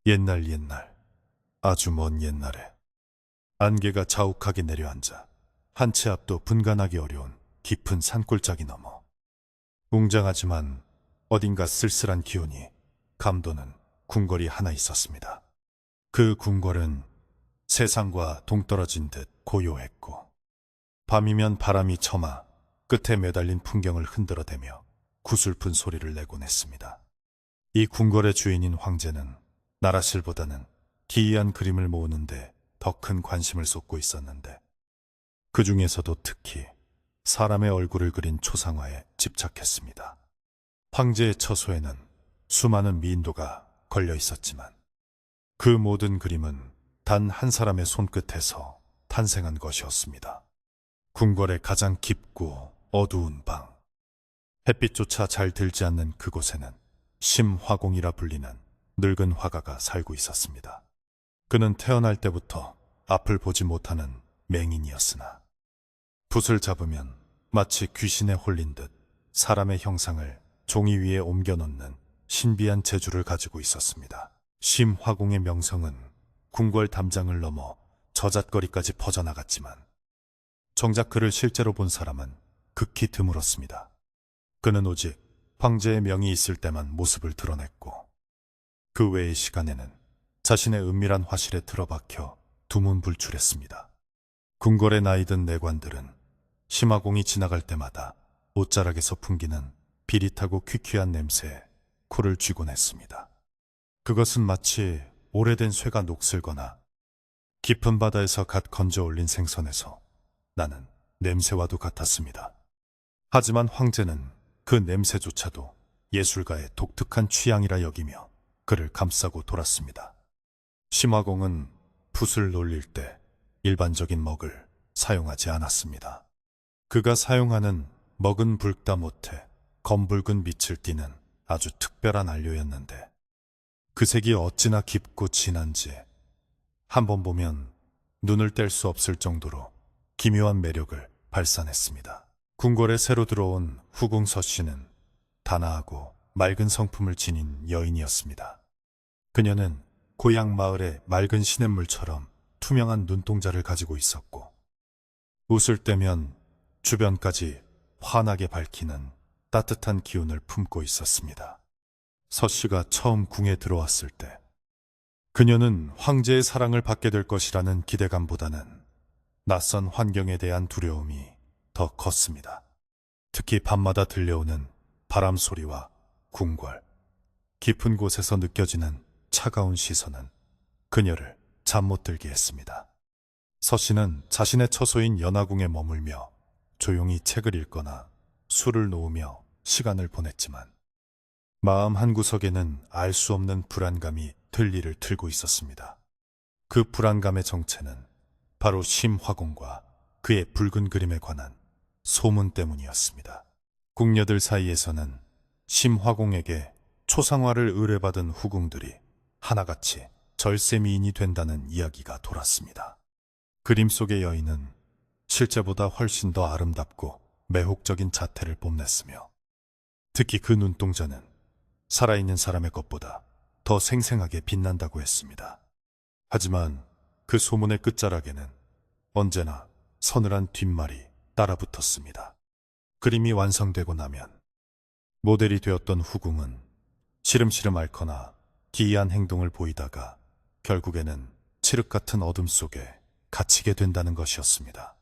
옛날 옛날, 아주 먼 옛날에 안개가 자욱하게 내려앉아 한 치 앞도 분간하기 어려운 깊은 산골짜기 너머 웅장하지만 어딘가 쓸쓸한 기운이 감도는 궁궐이 하나 있었습니다. 그 궁궐은 세상과 동떨어진 듯 고요했고 밤이면 바람이 처마 끝에 매달린 풍경을 흔들어대며 구슬픈 소리를 내곤 했습니다. 이 궁궐의 주인인 황제는 나라실보다는 기이한 그림을 모으는데 더 큰 관심을 쏟고 있었는데 그 중에서도 특히 사람의 얼굴을 그린 초상화에 집착했습니다. 황제의 처소에는 수많은 미인도가 걸려 있었지만 그 모든 그림은 단 한 사람의 손끝에서 탄생한 것이었습니다. 궁궐의 가장 깊고 어두운 방, 햇빛조차 잘 들지 않는 그곳에는 심화공이라 불리는 늙은 화가가 살고 있었습니다. 그는 태어날 때부터 앞을 보지 못하는 맹인이었으나 붓을 잡으면 마치 귀신에 홀린 듯 사람의 형상을 종이 위에 옮겨놓는 신비한 재주를 가지고 있었습니다. 심화공의 명성은 궁궐 담장을 넘어 저잣거리까지 퍼져나갔지만 정작 그를 실제로 본 사람은 극히 드물었습니다. 그는 오직 황제의 명이 있을 때만 모습을 드러냈고 그 외의 시간에는 자신의 은밀한 화실에 틀어박혀 두문불출했습니다. 궁궐의 나이든 내관들은 심화공이 지나갈 때마다 옷자락에서 풍기는 비릿하고 퀴퀴한 냄새에 코를 쥐곤 했습니다. 그것은 마치 오래된 쇠가 녹슬거나 깊은 바다에서 갓 건져 올린 생선에서 나는 냄새와도 같았습니다. 하지만 황제는 그 냄새조차도 예술가의 독특한 취향이라 여기며 그를 감싸고 돌았습니다. 심화공은 붓을 놀릴 때 일반적인 먹을 사용하지 않았습니다. 그가 사용하는 먹은 붉다 못해 검붉은 빛을 띠는 아주 특별한 안료였는데 그 색이 어찌나 깊고 진한지 한 번 보면 눈을 뗄 수 없을 정도로 기묘한 매력을 발산했습니다. 궁궐에 새로 들어온 후궁 서씨는 단아하고 맑은 성품을 지닌 여인이었습니다. 그녀는 고향 마을의 맑은 시냇물처럼 투명한 눈동자를 가지고 있었고 웃을 때면 주변까지 환하게 밝히는 따뜻한 기운을 품고 있었습니다. 서씨가 처음 궁에 들어왔을 때 그녀는 황제의 사랑을 받게 될 것이라는 기대감보다는 낯선 환경에 대한 두려움이 더 컸습니다. 특히 밤마다 들려오는 바람 소리와 궁궐, 깊은 곳에서 느껴지는 차가운 시선은 그녀를 잠 못 들게 했습니다. 서씨는 자신의 처소인 연화궁에 머물며 조용히 책을 읽거나 술을 놓으며 시간을 보냈지만 마음 한구석에는 알 수 없는 불안감이 들리를 틀고 있었습니다. 그 불안감의 정체는 바로 심화공과 그의 붉은 그림에 관한 소문 때문이었습니다. 궁녀들 사이에서는 심화공에게 초상화를 의뢰받은 후궁들이 하나같이 절세 미인이 된다는 이야기가 돌았습니다. 그림 속의 여인은 실제보다 훨씬 더 아름답고 매혹적인 자태를 뽐냈으며 특히 그 눈동자는 살아있는 사람의 것보다 더 생생하게 빛난다고 했습니다. 하지만 그 소문의 끝자락에는 언제나 서늘한 뒷말이 따라붙었습니다. 그림이 완성되고 나면 모델이 되었던 후궁은 시름시름 앓거나 기이한 행동을 보이다가 결국에는 칠흑 같은 어둠 속에 갇히게 된다는 것이었습니다.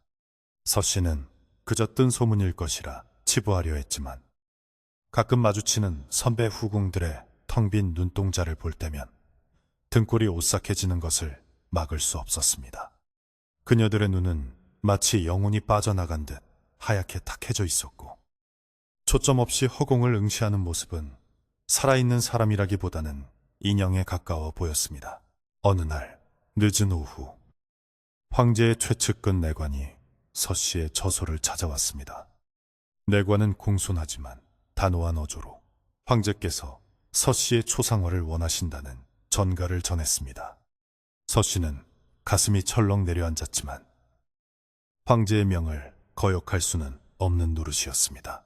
서씨는 그저 뜬 소문일 것이라 치부하려 했지만 가끔 마주치는 선배 후궁들의 텅 빈 눈동자를 볼 때면 등골이 오싹해지는 것을 막을 수 없었습니다. 그녀들의 눈은 마치 영혼이 빠져나간 듯 하얗게 탁해져 있었고 초점 없이 허공을 응시하는 모습은 살아있는 사람이라기보다는 인형에 가까워 보였습니다. 어느 날 늦은 오후 황제의 최측근 내관이 서씨의 저소를 찾아왔습니다. 내관은 공손하지만 단호한 어조로 황제께서 서씨의 초상화를 원하신다는 전가를 전했습니다. 서씨는 가슴이 철렁 내려앉았지만 황제의 명을 거역할 수는 없는 노릇이었습니다.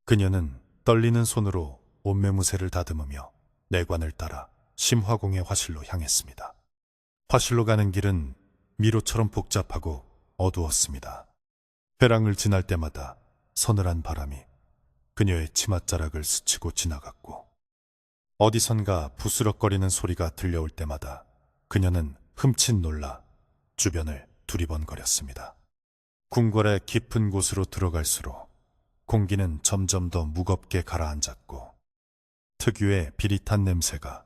그녀는 떨리는 손으로 옷매무새를 다듬으며 내관을 따라 심화공의 화실로 향했습니다. 화실로 가는 길은 미로처럼 복잡하고 어두웠습니다. 회랑을 지날 때마다 서늘한 바람이 그녀의 치맛자락을 스치고 지나갔고, 어디선가 부스럭거리는 소리가 들려올 때마다 그녀는 흠칫 놀라 주변을 두리번거렸습니다. 궁궐의 깊은 곳으로 들어갈수록 공기는 점점 더 무겁게 가라앉았고 특유의 비릿한 냄새가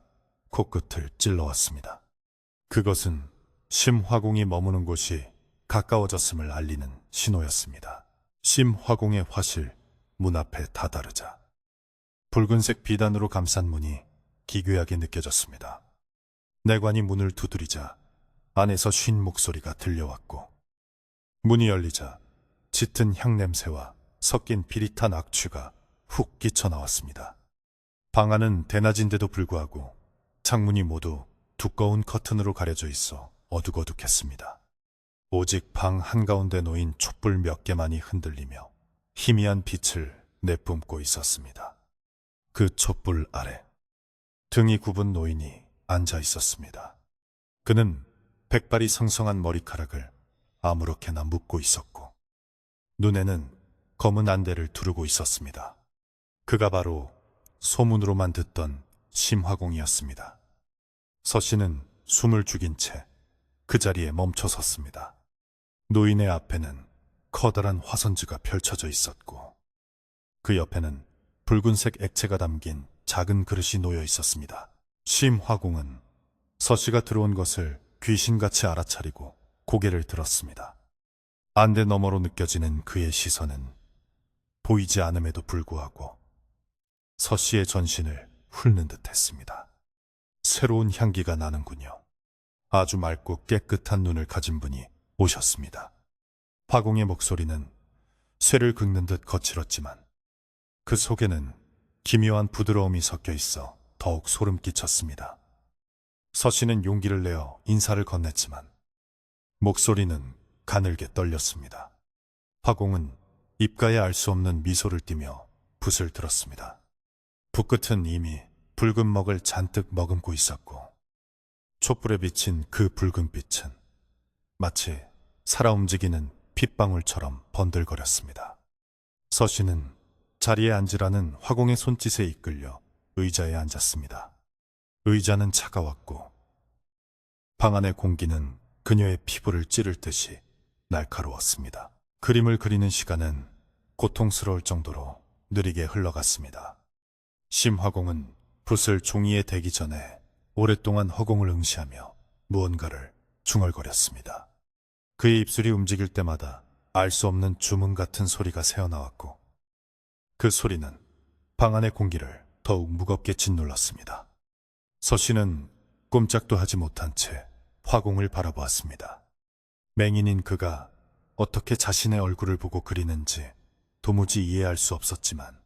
코끝을 찔러왔습니다. 그것은 심화공이 머무는 곳이 가까워졌음을 알리는 신호였습니다. 심화공의 화실 문 앞에 다다르자 붉은색 비단으로 감싼 문이 기괴하게 느껴졌습니다. 내관이 문을 두드리자 안에서 쉰 목소리가 들려왔고, 문이 열리자 짙은 향냄새와 섞인 비릿한 악취가 훅 끼쳐나왔습니다. 방 안은 대낮인데도 불구하고 창문이 모두 두꺼운 커튼으로 가려져 있어 어둑어둑했습니다. 오직 방 한가운데 놓인 촛불 몇 개만이 흔들리며 희미한 빛을 내뿜고 있었습니다. 그 촛불 아래 등이 굽은 노인이 앉아 있었습니다. 그는 백발이 성성한 머리카락을 아무렇게나 묶고 있었고 눈에는 검은 안대를 두르고 있었습니다. 그가 바로 소문으로만 듣던 심화공이었습니다. 서씨는 숨을 죽인 채 그 자리에 멈춰 섰습니다. 노인의 앞에는 커다란 화선지가 펼쳐져 있었고 그 옆에는 붉은색 액체가 담긴 작은 그릇이 놓여 있었습니다. 심화공은 서씨가 들어온 것을 귀신같이 알아차리고 고개를 들었습니다. 안대 너머로 느껴지는 그의 시선은 보이지 않음에도 불구하고 서씨의 전신을 훑는 듯 했습니다. 새로운 향기가 나는군요. 아주 맑고 깨끗한 눈을 가진 분이 오셨습니다. 화공의 목소리는 쇠를 긁는 듯 거칠었지만 그 속에는 기묘한 부드러움이 섞여 있어 더욱 소름 끼쳤습니다. 서씨는 용기를 내어 인사를 건넸지만 목소리는 가늘게 떨렸습니다. 화공은 입가에 알 수 없는 미소를 띠며 붓을 들었습니다. 붓끝은 이미 붉은 먹을 잔뜩 머금고 있었고 촛불에 비친 그 붉은 빛은 마치 살아 움직이는 핏방울처럼 번들거렸습니다. 서씨는 자리에 앉으라는 화공의 손짓에 이끌려 의자에 앉았습니다. 의자는 차가웠고 방 안의 공기는 그녀의 피부를 찌를 듯이 날카로웠습니다. 그림을 그리는 시간은 고통스러울 정도로 느리게 흘러갔습니다. 심화공은 붓을 종이에 대기 전에 오랫동안 허공을 응시하며 무언가를 중얼거렸습니다. 그의 입술이 움직일 때마다 알 수 없는 주문 같은 소리가 새어나왔고 그 소리는 방 안의 공기를 더욱 무겁게 짓눌렀습니다. 서씨는 꼼짝도 하지 못한 채 화공을 바라보았습니다. 맹인인 그가 어떻게 자신의 얼굴을 보고 그리는지 도무지 이해할 수 없었지만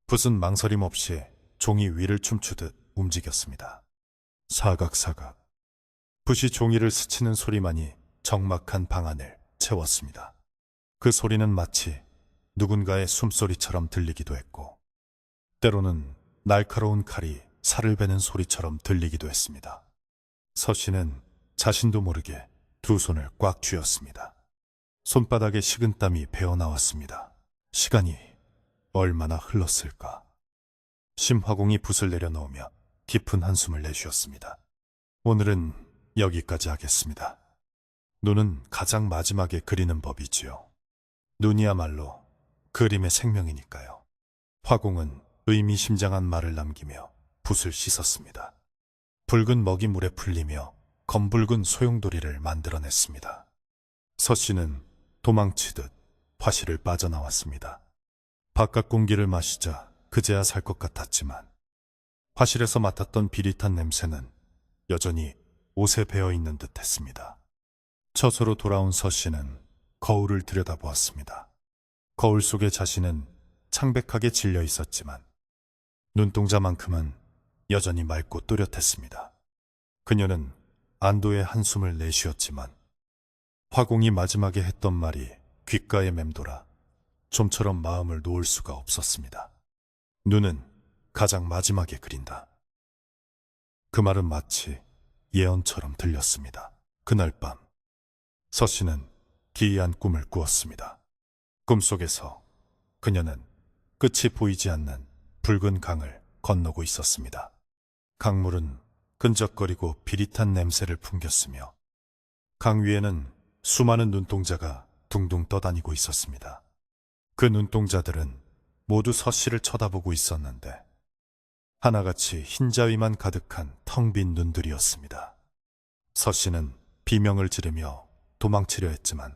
붓은 망설임 없이 종이 위를 춤추듯 움직였습니다. 사각사각 붓이 종이를 스치는 소리만이 적막한 방 안을 채웠습니다. 그 소리는 마치 누군가의 숨소리처럼 들리기도 했고 때로는 날카로운 칼이 살을 베는 소리처럼 들리기도 했습니다. 서씨는 자신도 모르게 두 손을 꽉 쥐었습니다. 손바닥에 식은땀이 배어나왔습니다. 시간이 얼마나 흘렀을까. 심화공이 붓을 내려놓으며 깊은 한숨을 내쉬었습니다. 오늘은 여기까지 하겠습니다. 눈은 가장 마지막에 그리는 법이지요. 눈이야말로 그림의 생명이니까요. 화공은 의미심장한 말을 남기며 붓을 씻었습니다. 붉은 먹이 물에 풀리며 검붉은 소용돌이를 만들어냈습니다. 서씨는 도망치듯 화실을 빠져나왔습니다. 바깥 공기를 마시자 그제야 살 것 같았지만 화실에서 맡았던 비릿한 냄새는 여전히 옷에 배어있는 듯 했습니다. 처소로 돌아온 서씨는 거울을 들여다보았습니다. 거울 속의 자신은 창백하게 질려 있었지만 눈동자만큼은 여전히 맑고 또렷했습니다. 그녀는 안도의 한숨을 내쉬었지만 화공이 마지막에 했던 말이 귓가에 맴돌아 좀처럼 마음을 놓을 수가 없었습니다. 눈은 가장 마지막에 그린다. 그 말은 마치 예언처럼 들렸습니다. 그날 밤 서 씨는 기이한 꿈을 꾸었습니다. 꿈속에서 그녀는 끝이 보이지 않는 붉은 강을 건너고 있었습니다. 강물은 끈적거리고 비릿한 냄새를 풍겼으며 강 위에는 수많은 눈동자가 둥둥 떠다니고 있었습니다. 그 눈동자들은 모두 서 씨를 쳐다보고 있었는데 하나같이 흰자위만 가득한 텅 빈 눈들이었습니다. 서 씨는 비명을 지르며 도망치려 했지만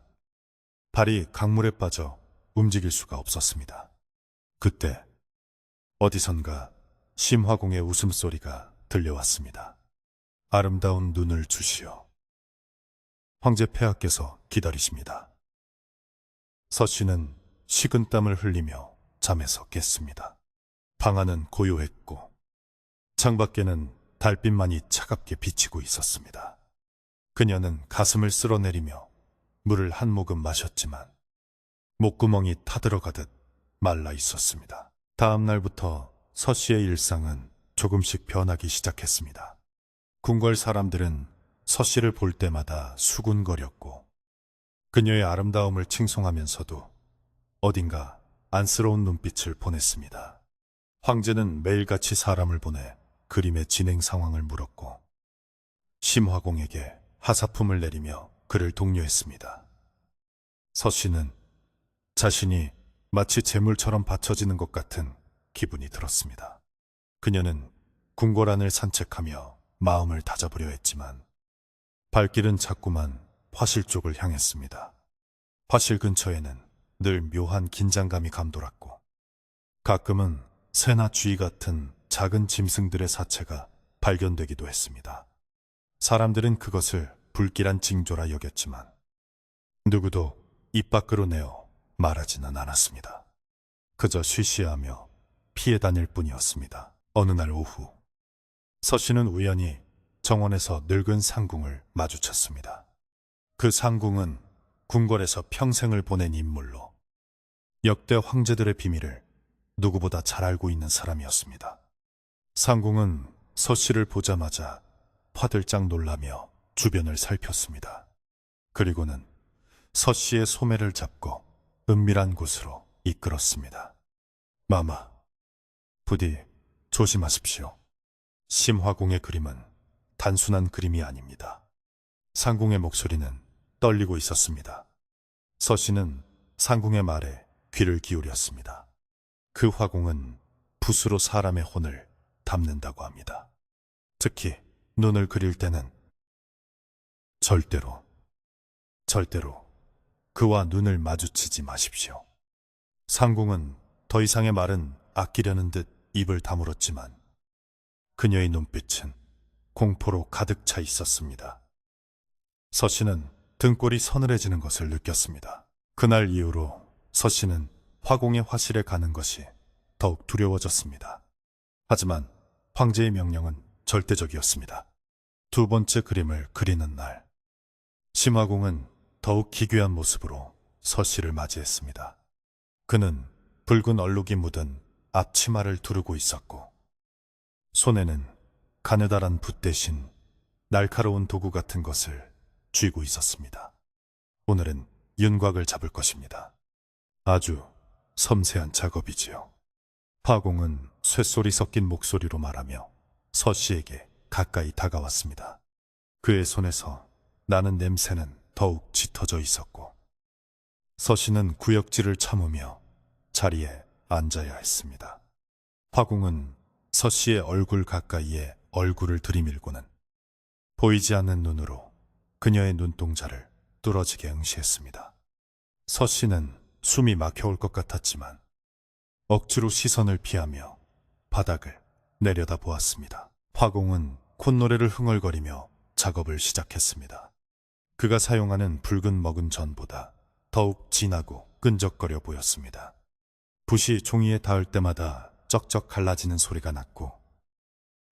발이 강물에 빠져 움직일 수가 없었습니다. 그때 어디선가 심화공의 웃음소리가 들려왔습니다. 아름다운 눈을 주시오. 황제 폐하께서 기다리십니다. 서 씨는 식은땀을 흘리며 잠에서 깼습니다. 방 안은 고요했고 창밖에는 달빛만이 차갑게 비치고 있었습니다. 그녀는 가슴을 쓸어내리며 물을 한 모금 마셨지만 목구멍이 타들어가듯 말라 있었습니다. 다음 날부터 서 씨의 일상은 조금씩 변하기 시작했습니다. 궁궐 사람들은 서 씨를 볼 때마다 수군거렸고 그녀의 아름다움을 칭송하면서도 어딘가 안쓰러운 눈빛을 보냈습니다. 황제는 매일같이 사람을 보내 그림의 진행 상황을 물었고 심화공에게 하사품을 내리며 그를 독려했습니다. 서 씨는 자신이 마치 재물처럼 바쳐지는 것 같은 기분이 들었습니다. 그녀는 궁궐 안을 산책하며 마음을 다잡으려 했지만 발길은 자꾸만 화실 쪽을 향했습니다. 화실 근처에는 늘 묘한 긴장감이 감돌았고 가끔은 새나 쥐 같은 작은 짐승들의 사체가 발견되기도 했습니다. 사람들은 그것을 불길한 징조라 여겼지만 누구도 입 밖으로 내어 말하지는 않았습니다. 그저 쉬쉬하며 피해 다닐 뿐이었습니다. 어느 날 오후 서 씨는 우연히 정원에서 늙은 상궁을 마주쳤습니다. 그 상궁은 궁궐에서 평생을 보낸 인물로 역대 황제들의 비밀을 누구보다 잘 알고 있는 사람이었습니다. 상궁은 서 씨를 보자마자 화들짝 놀라며 주변을 살폈습니다. 그리고는 서 씨의 소매를 잡고 은밀한 곳으로 이끌었습니다. 마마, 부디 조심하십시오. 심화공의 그림은 단순한 그림이 아닙니다. 상궁의 목소리는 떨리고 있었습니다. 서 씨는 상궁의 말에 귀를 기울였습니다. 그 화공은 붓으로 사람의 혼을 담는다고 합니다. 특히 눈을 그릴 때는 절대로 그와 눈을 마주치지 마십시오. 상궁은 더 이상의 말은 아끼려는 듯 입을 다물었지만 그녀의 눈빛은 공포로 가득 차 있었습니다. 서 씨는 등골이 서늘해지는 것을 느꼈습니다. 그날 이후로 서 씨는 화공의 화실에 가는 것이 더욱 두려워졌습니다. 하지만 황제의 명령은 절대적이었습니다. 두 번째 그림을 그리는 날, 심화공은 더욱 기괴한 모습으로 서 씨를 맞이했습니다. 그는 붉은 얼룩이 묻은 앞치마를 두르고 있었고 손에는 가느다란 붓 대신 날카로운 도구 같은 것을 쥐고 있었습니다. 오늘은 윤곽을 잡을 것입니다. 아주 섬세한 작업이지요. 화공은 쇳소리 섞인 목소리로 말하며 서 씨에게 가까이 다가왔습니다. 그의 손에서 나는 냄새는 더욱 짙어져 있었고 서 씨는 구역질을 참으며 자리에 앉아야 했습니다. 화공은 서 씨의 얼굴 가까이에 얼굴을 들이밀고는 보이지 않는 눈으로 그녀의 눈동자를 뚫어지게 응시했습니다. 서 씨는 숨이 막혀올 것 같았지만 억지로 시선을 피하며 바닥을 내려다보았습니다. 화공은 콧노래를 흥얼거리며 작업을 시작했습니다. 그가 사용하는 붉은 먹은 전보다 더욱 진하고 끈적거려 보였습니다. 붓이 종이에 닿을 때마다 쩍쩍 갈라지는 소리가 났고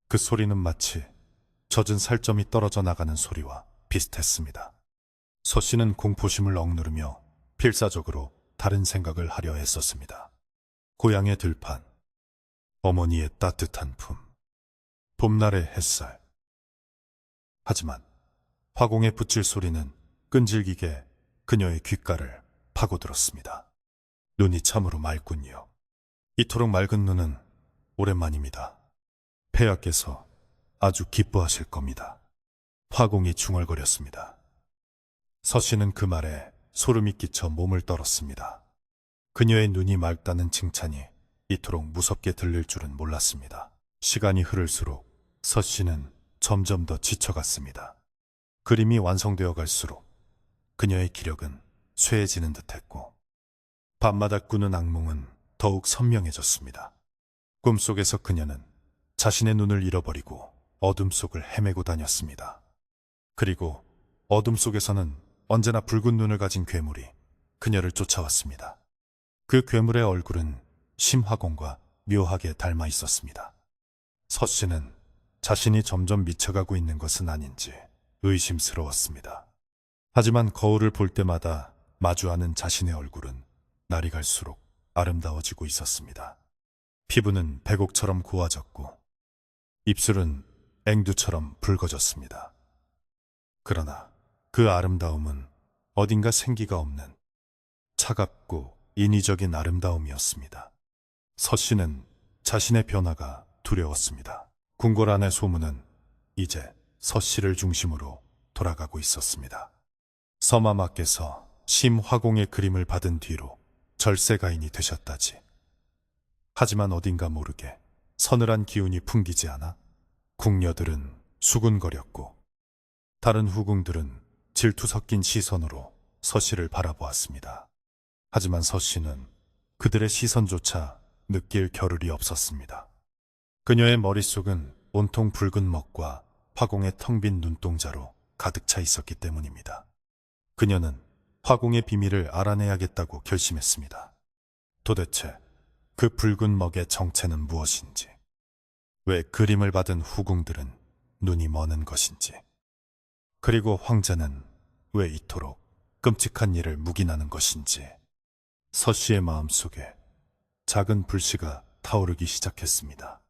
그 소리는 마치 젖은 살점이 떨어져 나가는 소리와 비슷했습니다. 서 씨는 공포심을 억누르며 필사적으로 다른 생각을 하려 했었습니다. 고향의 들판, 어머니의 따뜻한 품, 봄날의 햇살, 하지만 화공의 붓질 소리는 끈질기게 그녀의 귓가를 파고들었습니다. 눈이 참으로 맑군요. 이토록 맑은 눈은 오랜만입니다. 폐하께서 아주 기뻐하실 겁니다. 화공이 중얼거렸습니다. 서씨는 그 말에 소름이 끼쳐 몸을 떨었습니다. 그녀의 눈이 맑다는 칭찬이 이토록 무섭게 들릴 줄은 몰랐습니다. 시간이 흐를수록 서씨는 점점 더 지쳐갔습니다. 그림이 완성되어 갈수록 그녀의 기력은 쇠해지는 듯했고 밤마다 꾸는 악몽은 더욱 선명해졌습니다. 꿈속에서 그녀는 자신의 눈을 잃어버리고 어둠 속을 헤매고 다녔습니다. 그리고 어둠 속에서는 언제나 붉은 눈을 가진 괴물이 그녀를 쫓아왔습니다. 그 괴물의 얼굴은 심화공과 묘하게 닮아 있었습니다. 서씨는 자신이 점점 미쳐가고 있는 것은 아닌지 의심스러웠습니다. 하지만 거울을 볼 때마다 마주하는 자신의 얼굴은 날이 갈수록 아름다워지고 있었습니다. 피부는 백옥처럼 고와졌고 입술은 앵두처럼 붉어졌습니다. 그러나 그 아름다움은 어딘가 생기가 없는 차갑고 인위적인 아름다움이었습니다. 서씨는 자신의 변화가 두려웠습니다. 궁궐 안의 소문은 이제 서씨를 중심으로 돌아가고 있었습니다. 서마마께서 심화공의 그림을 받은 뒤로 절세가인이 되셨다지. 하지만 어딘가 모르게 서늘한 기운이 풍기지 않아 궁녀들은 수군거렸고 다른 후궁들은 질투 섞인 시선으로 서씨를 바라보았습니다. 하지만 서씨는 그들의 시선조차 느낄 겨를이 없었습니다. 그녀의 머릿속은 온통 붉은 먹과 화공의 텅 빈 눈동자로 가득 차 있었기 때문입니다. 그녀는 화공의 비밀을 알아내야겠다고 결심했습니다. 도대체 그 붉은 먹의 정체는 무엇인지, 왜 그림을 받은 후궁들은 눈이 머는 것인지, 그리고 황제는 왜 이토록 끔찍한 일을 묵인하는 것인지. 서씨의 마음속에 작은 불씨가 타오르기 시작했습니다.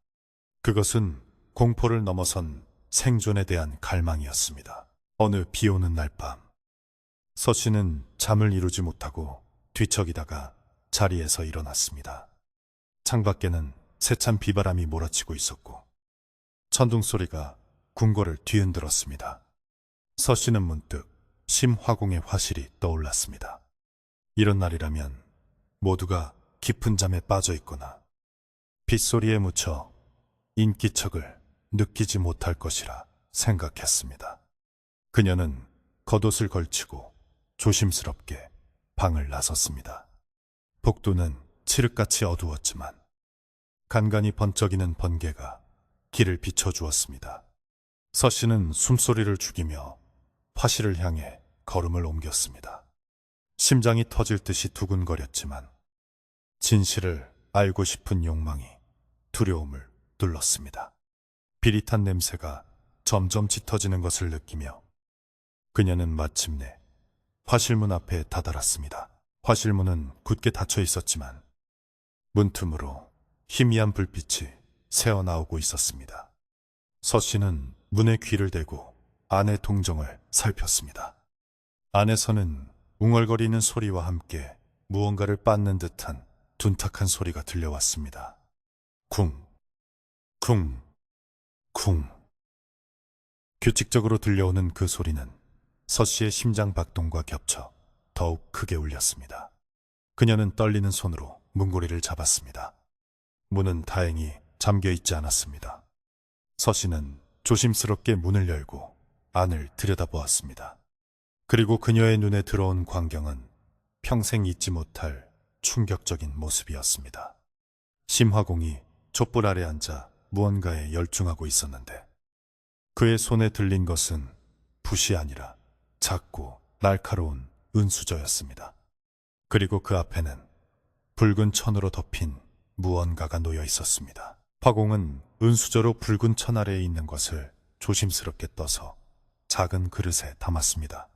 그것은 공포를 넘어선 생존에 대한 갈망이었습니다. 어느 비오는 날 밤, 서씨는 잠을 이루지 못하고 뒤척이다가 자리에서 일어났습니다. 창밖에는 세찬 비바람이 몰아치고 있었고 천둥 소리가 궁궐을 뒤흔들었습니다. 서씨는 문득 심화공의 화실이 떠올랐습니다. 이런 날이라면 모두가 깊은 잠에 빠져 있거나 빗소리에 묻혀 인기척을 느끼지 못할 것이라 생각했습니다. 그녀는 겉옷을 걸치고 조심스럽게 방을 나섰습니다. 복도는 칠흑같이 어두웠지만 간간히 번쩍이는 번개가 길을 비춰주었습니다. 서씨는 숨소리를 죽이며 화실을 향해 걸음을 옮겼습니다. 심장이 터질 듯이 두근거렸지만 진실을 알고 싶은 욕망이 두려움을 눌렀습니다. 비릿한 냄새가 점점 짙어지는 것을 느끼며 그녀는 마침내 화실문 앞에 다다랐습니다. 화실문은 굳게 닫혀 있었지만 문틈으로 희미한 불빛이 새어나오고 있었습니다. 서씨는 문에 귀를 대고 안의 동정을 살폈습니다. 안에서는 웅얼거리는 소리와 함께 무언가를 빻는 듯한 둔탁한 소리가 들려왔습니다. 쿵, 쿵, 쿵. 규칙적으로 들려오는 그 소리는 서씨의 심장 박동과 겹쳐 더욱 크게 울렸습니다. 그녀는 떨리는 손으로 문고리를 잡았습니다. 문은 다행히 잠겨 있지 않았습니다. 서씨는 조심스럽게 문을 열고 안을 들여다보았습니다. 그리고 그녀의 눈에 들어온 광경은 평생 잊지 못할 충격적인 모습이었습니다. 심화공이 촛불 아래 앉아 무언가에 열중하고 있었는데 그의 손에 들린 것은 붓이 아니라 작고 날카로운 은수저였습니다. 그리고 그 앞에는 붉은 천으로 덮인 무언가가 놓여 있었습니다. 화공은 은수저로 붉은 천 아래에 있는 것을 조심스럽게 떠서 작은 그릇에 담았습니다.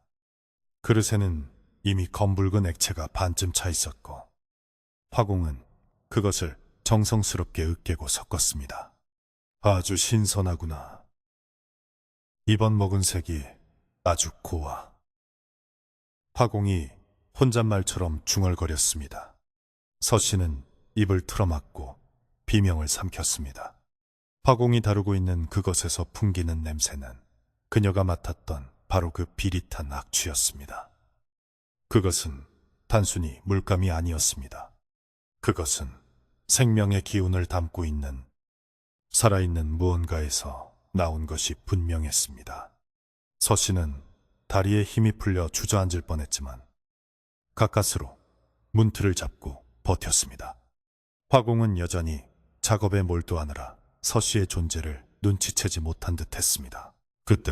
그릇에는 이미 검붉은 액체가 반쯤 차 있었고 화공은 그것을 정성스럽게 으깨고 섞었습니다. 아주 신선하구나. 이번 먹은 색이 아주 고와. 화공이 혼잣말처럼 중얼거렸습니다. 서씨는 입을 틀어막고 비명을 삼켰습니다. 화공이 다루고 있는 그것에서 풍기는 냄새는 그녀가 맡았던 바로 그 비릿한 악취였습니다. 그것은 단순히 물감이 아니었습니다. 그것은 생명의 기운을 담고 있는 살아있는 무언가에서 나온 것이 분명했습니다. 서씨는 다리에 힘이 풀려 주저앉을 뻔했지만 가까스로 문틀을 잡고 버텼습니다. 화공은 여전히 작업에 몰두하느라 서씨의 존재를 눈치채지 못한 듯 했습니다. 그때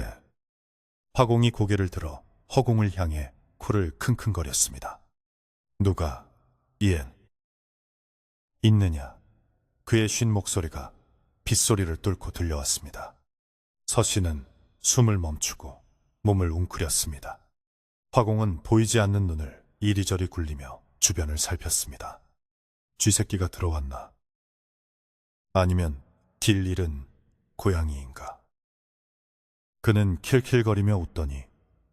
화공이 고개를 들어 허공을 향해 코를 킁킁거렸습니다. 누가 이엔 있느냐? 그의 쉰 목소리가 빗소리를 뚫고 들려왔습니다. 서씨는 숨을 멈추고 몸을 웅크렸습니다. 화공은 보이지 않는 눈을 이리저리 굴리며 주변을 살폈습니다. 쥐새끼가 들어왔나? 아니면 길 잃은 고양이인가? 그는 킬킬거리며 웃더니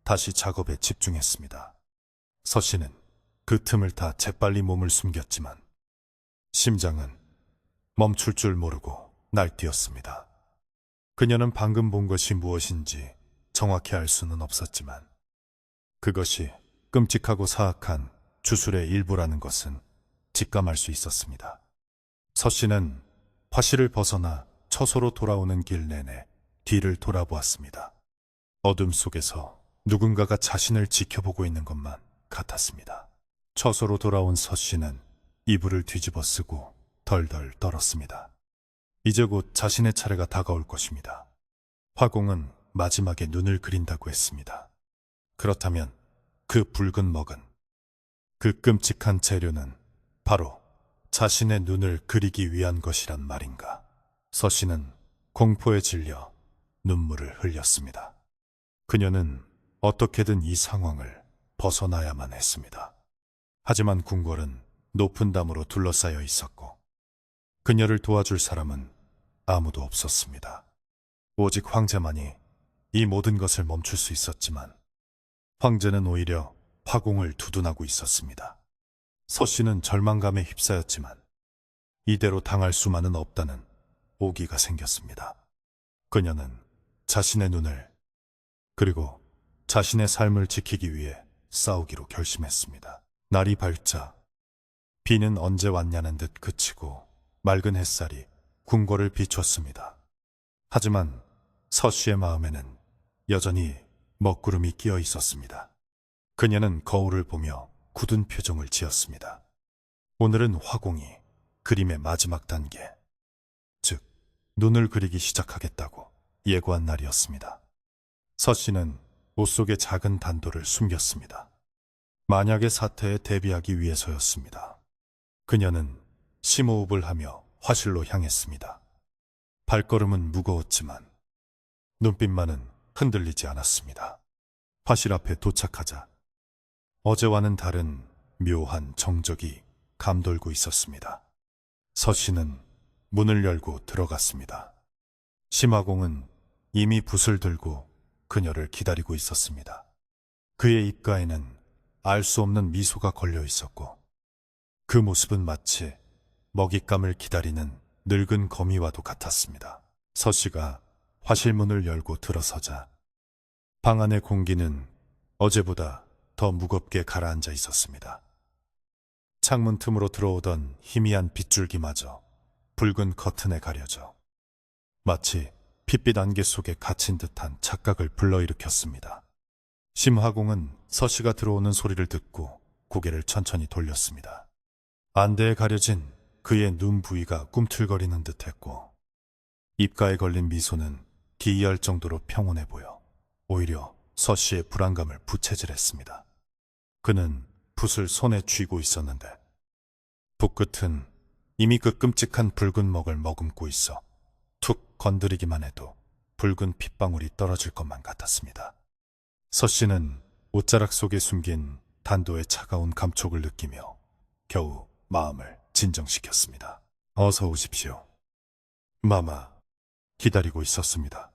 다시 작업에 집중했습니다. 서씨는 그 틈을 타 재빨리 몸을 숨겼지만 심장은 멈출 줄 모르고 날뛰었습니다. 그녀는 방금 본 것이 무엇인지 정확히 알 수는 없었지만 그것이 끔찍하고 사악한 주술의 일부라는 것은 직감할 수 있었습니다. 서씨는 화실을 벗어나 처소로 돌아오는 길 내내 뒤를 돌아보았습니다. 어둠 속에서 누군가가 자신을 지켜보고 있는 것만 같았습니다. 처소로 돌아온 서씨는 이불을 뒤집어 쓰고 덜덜 떨었습니다. 이제 곧 자신의 차례가 다가올 것입니다. 화공은 마지막에 눈을 그린다고 했습니다. 그렇다면 그 붉은 먹은, 그 끔찍한 재료는 바로 자신의 눈을 그리기 위한 것이란 말인가. 서씨는 공포에 질려 눈물을 흘렸습니다. 그녀는 어떻게든 이 상황을 벗어나야만 했습니다. 하지만 궁궐은 높은 담으로 둘러싸여 있었고 그녀를 도와줄 사람은 아무도 없었습니다. 오직 황제만이 이 모든 것을 멈출 수 있었지만 황제는 오히려 화공을 두둔하고 있었습니다. 서씨는 절망감에 휩싸였지만 이대로 당할 수만은 없다는 오기가 생겼습니다. 그녀는 자신의 눈을 그리고 자신의 삶을 지키기 위해 싸우기로 결심했습니다. 날이 밝자 비는 언제 왔냐는 듯 그치고 맑은 햇살이 궁궐을 비췄습니다. 하지만 서씨의 마음에는 여전히 먹구름이 끼어 있었습니다. 그녀는 거울을 보며 굳은 표정을 지었습니다. 오늘은 화공이 그림의 마지막 단계, 즉 눈을 그리기 시작하겠다고 예고한 날이었습니다. 서씨는 옷 속의 작은 단도를 숨겼습니다. 만약의 사태에 대비하기 위해서였습니다. 그녀는 심호흡을 하며 화실로 향했습니다. 발걸음은 무거웠지만 눈빛만은 흔들리지 않았습니다. 화실 앞에 도착하자 어제와는 다른 묘한 정적이 감돌고 있었습니다. 서씨는 문을 열고 들어갔습니다. 심화공은 이미 붓을 들고 그녀를 기다리고 있었습니다. 그의 입가에는 알 수 없는 미소가 걸려 있었고 그 모습은 마치 먹잇감을 기다리는 늙은 거미와도 같았습니다. 서씨가 화실문을 열고 들어서자 방 안의 공기는 어제보다 더 무겁게 가라앉아 있었습니다. 창문 틈으로 들어오던 희미한 빗줄기마저 붉은 커튼에 가려져 마치 핏빛 안개 속에 갇힌 듯한 착각을 불러일으켰습니다. 심화공은 서씨가 들어오는 소리를 듣고 고개를 천천히 돌렸습니다. 안대에 가려진 그의 눈 부위가 꿈틀거리는 듯했고 입가에 걸린 미소는 기이할 정도로 평온해 보여 오히려 서씨의 불안감을 부채질했습니다. 그는 붓을 손에 쥐고 있었는데 붓끝은 이미 그 끔찍한 붉은 먹을 머금고 있어 툭 건드리기만 해도 붉은 핏방울이 떨어질 것만 같았습니다. 서씨는 옷자락 속에 숨긴 단도의 차가운 감촉을 느끼며 겨우 마음을 진정시켰습니다. 어서 오십시오. 마마, 기다리고 있었습니다.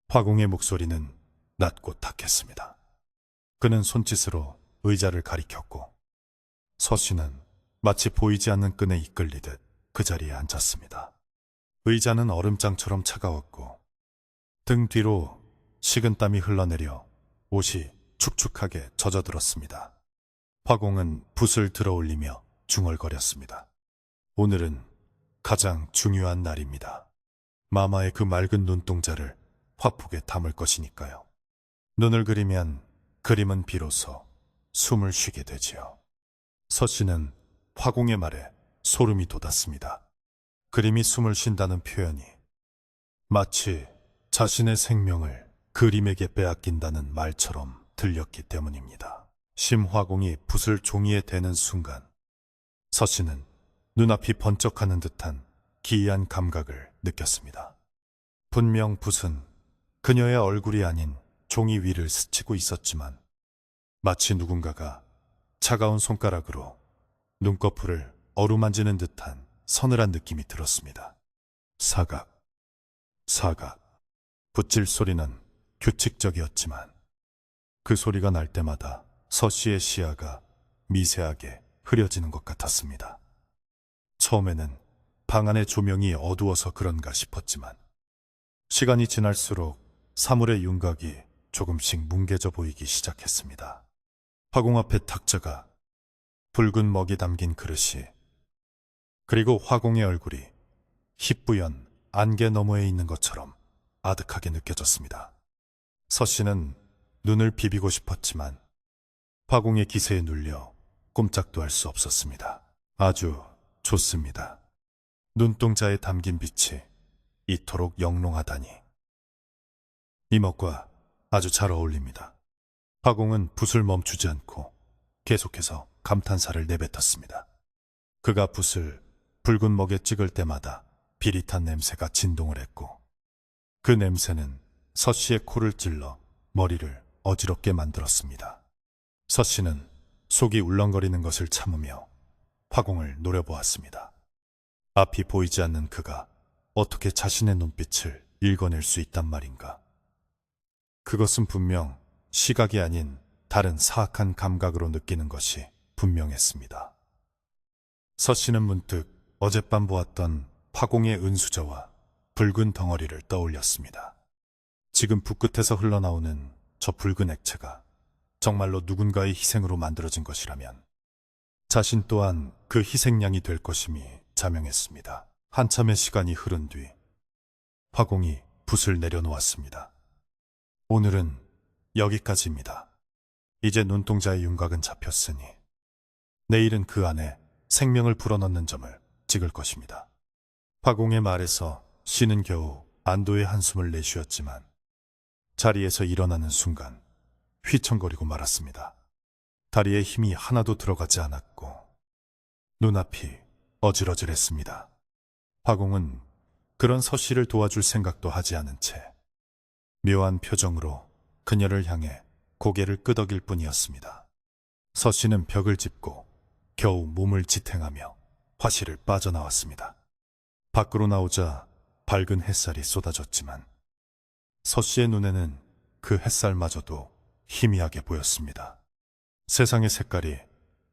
화공의 목소리는 낮고 탁했습니다. 그는 손짓으로 의자를 가리켰고 서씨는 마치 보이지 않는 끈에 이끌리듯 그 자리에 앉았습니다. 의자는 얼음장처럼 차가웠고 등 뒤로 식은땀이 흘러내려 옷이 축축하게 젖어들었습니다. 화공은 붓을 들어올리며 중얼거렸습니다. 오늘은 가장 중요한 날입니다. 마마의 그 맑은 눈동자를 화폭에 담을 것이니까요. 눈을 그리면 그림은 비로소 숨을 쉬게 되지요. 서씨는 화공의 말에 소름이 돋았습니다. 그림이 숨을 쉰다는 표현이 마치 자신의 생명을 그림에게 빼앗긴다는 말처럼 들렸기 때문입니다. 심화공이 붓을 종이에 대는 순간 서씨는 눈앞이 번쩍하는 듯한 기이한 감각을 느꼈습니다. 분명 붓은 그녀의 얼굴이 아닌 종이 위를 스치고 있었지만 마치 누군가가 차가운 손가락으로 눈꺼풀을 어루만지는 듯한 서늘한 느낌이 들었습니다. 사각, 사각. 붓질 소리는 규칙적이었지만 그 소리가 날 때마다 서씨의 시야가 미세하게 흐려지는 것 같았습니다. 처음에는 방 안의 조명이 어두워서 그런가 싶었지만 시간이 지날수록 사물의 윤곽이 조금씩 뭉개져 보이기 시작했습니다. 화공 앞에 탁자가, 붉은 먹이 담긴 그릇이, 그리고 화공의 얼굴이 희뿌연 안개 너머에 있는 것처럼 아득하게 느껴졌습니다. 서씨는 눈을 비비고 싶었지만 화공의 기세에 눌려 꼼짝도 할 수 없었습니다. 아주 좋습니다. 눈동자에 담긴 빛이 이토록 영롱하다니. 이목과 아주 잘 어울립니다. 화공은 붓을 멈추지 않고 계속해서 감탄사를 내뱉었습니다. 그가 붓을 붉은 먹에 찍을 때마다 비릿한 냄새가 진동을 했고 그 냄새는 서씨의 코를 찔러 머리를 어지럽게 만들었습니다. 서씨는 속이 울렁거리는 것을 참으며 화공을 노려보았습니다. 앞이 보이지 않는 그가 어떻게 자신의 눈빛을 읽어낼 수 있단 말인가. 그것은 분명 시각이 아닌 다른 사악한 감각으로 느끼는 것이 분명했습니다. 서씨는 문득 어젯밤 보았던 화공의 은수저와 붉은 덩어리를 떠올렸습니다. 지금 붓끝에서 흘러나오는 저 붉은 액체가 정말로 누군가의 희생으로 만들어진 것이라면 자신 또한 그 희생양이 될 것임이 자명했습니다. 한참의 시간이 흐른 뒤 화공이 붓을 내려놓았습니다. 오늘은 여기까지입니다. 이제 눈동자의 윤곽은 잡혔으니 내일은 그 안에 생명을 불어넣는 점을 찍을 것입니다. 화공의 말에서 씨는 겨우 안도의 한숨을 내쉬었지만 자리에서 일어나는 순간 휘청거리고 말았습니다. 다리에 힘이 하나도 들어가지 않았고 눈앞이 어질어질했습니다. 화공은 그런 서씨를 도와줄 생각도 하지 않은 채 묘한 표정으로 그녀를 향해 고개를 끄덕일 뿐이었습니다. 서씨는 벽을 짚고 겨우 몸을 지탱하며 화실을 빠져나왔습니다. 밖으로 나오자 밝은 햇살이 쏟아졌지만 서씨의 눈에는 그 햇살마저도 희미하게 보였습니다. 세상의 색깔이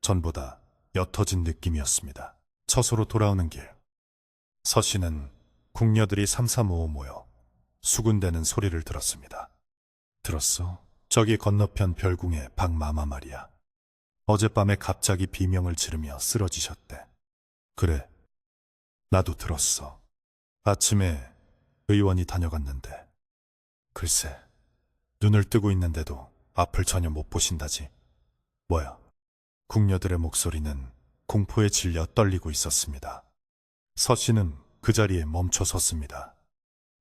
전보다 옅어진 느낌이었습니다. 처소로 돌아오는 길, 서씨는 궁녀들이 삼삼오오 모여 수군대는 소리를 들었습니다. 들었어? 저기 건너편 별궁의 박마마 말이야. 어젯밤에 갑자기 비명을 지르며 쓰러지셨대. 그래, 나도 들었어. 아침에 의원이 다녀갔는데 글쎄, 눈을 뜨고 있는데도 앞을 전혀 못 보신다지. 뭐야? 궁녀들의 목소리는 공포에 질려 떨리고 있었습니다. 서씨는 그 자리에 멈춰 섰습니다.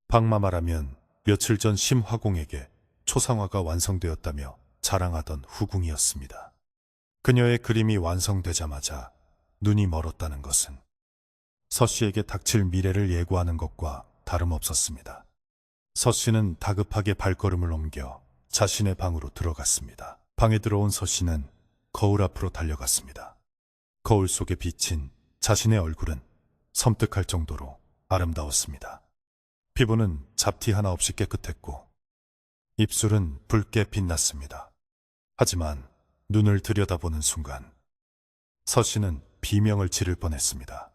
박마마라면 며칠 전 심화공에게 초상화가 완성되었다며 자랑하던 후궁이었습니다. 그녀의 그림이 완성되자마자 눈이 멀었다는 것은 서씨에게 닥칠 미래를 예고하는 것과 다름없었습니다. 서씨는 다급하게 발걸음을 옮겨 자신의 방으로 들어갔습니다. 방에 들어온 서씨는 거울 앞으로 달려갔습니다. 거울 속에 비친 자신의 얼굴은 섬뜩할 정도로 아름다웠습니다. 피부는 잡티 하나 없이 깨끗했고 입술은 붉게 빛났습니다. 하지만 눈을 들여다보는 순간 서씨는 비명을 지를 뻔했습니다.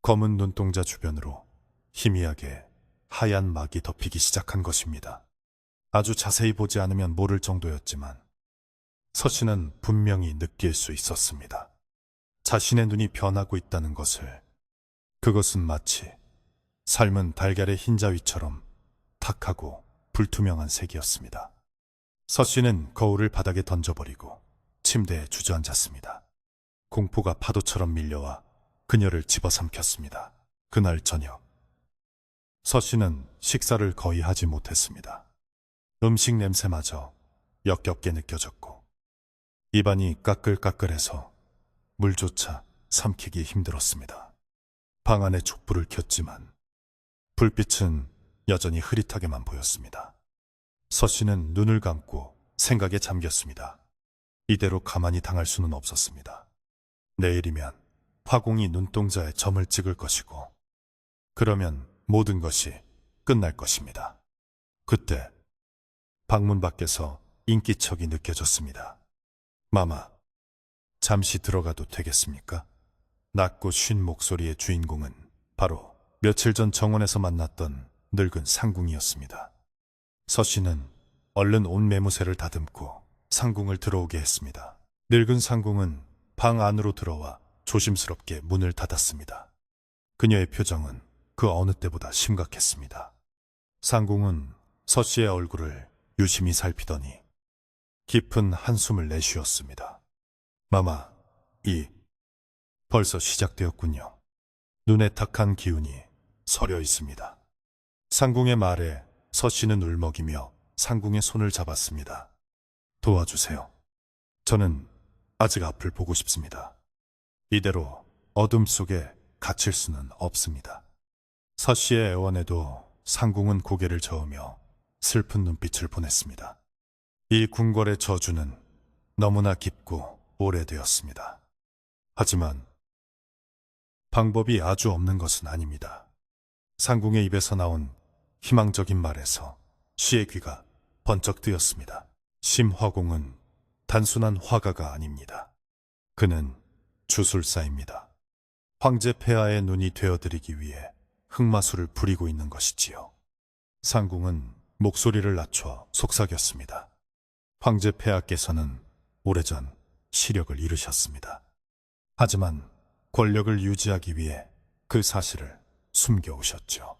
검은 눈동자 주변으로 희미하게 하얀 막이 덮이기 시작한 것입니다. 아주 자세히 보지 않으면 모를 정도였지만 서씨는 분명히 느낄 수 있었습니다. 자신의 눈이 변하고 있다는 것을. 그것은 마치 삶은 달걀의 흰자위처럼 탁하고 불투명한 색이었습니다. 서씨는 거울을 바닥에 던져버리고 침대에 주저앉았습니다. 공포가 파도처럼 밀려와 그녀를 집어삼켰습니다. 그날 저녁 서씨는 식사를 거의 하지 못했습니다. 음식 냄새마저 역겹게 느껴졌고 입안이 까끌까끌해서 물조차 삼키기 힘들었습니다. 방 안에 촛불을 켰지만 불빛은 여전히 흐릿하게만 보였습니다. 서씨는 눈을 감고 생각에 잠겼습니다. 이대로 가만히 당할 수는 없었습니다. 내일이면 화공이 눈동자에 점을 찍을 것이고 그러면 모든 것이 끝날 것입니다. 그때 방문 밖에서 인기척이 느껴졌습니다. 마마, 잠시 들어가도 되겠습니까? 낮고 쉰 목소리의 주인공은 바로 며칠 전 정원에서 만났던 늙은 상궁이었습니다. 서씨는 얼른 온 매무새를 다듬고 상궁을 들어오게 했습니다. 늙은 상궁은 방 안으로 들어와 조심스럽게 문을 닫았습니다. 그녀의 표정은 그 어느 때보다 심각했습니다. 상궁은 서씨의 얼굴을 유심히 살피더니 깊은 한숨을 내쉬었습니다. 마마, 벌써 시작되었군요. 눈에 탁한 기운이 서려 있습니다. 상궁의 말에 서씨는 울먹이며 상궁의 손을 잡았습니다. 도와주세요. 저는 아직 앞을 보고 싶습니다. 이대로 어둠 속에 갇힐 수는 없습니다. 서씨의 애원에도 상궁은 고개를 저으며 슬픈 눈빛을 보냈습니다. 이 궁궐의 저주는 너무나 깊고 오래되었습니다. 하지만 방법이 아주 없는 것은 아닙니다. 상궁의 입에서 나온 희망적인 말에서 시의 귀가 번쩍 뜨였습니다. 심화공은 단순한 화가가 아닙니다. 그는 주술사입니다. 황제 폐하의 눈이 되어드리기 위해 흑마술을 부리고 있는 것이지요. 상궁은 목소리를 낮춰 속삭였습니다. 황제 폐하께서는 오래전 시력을 잃으셨습니다. 하지만 권력을 유지하기 위해 그 사실을 숨겨오셨죠.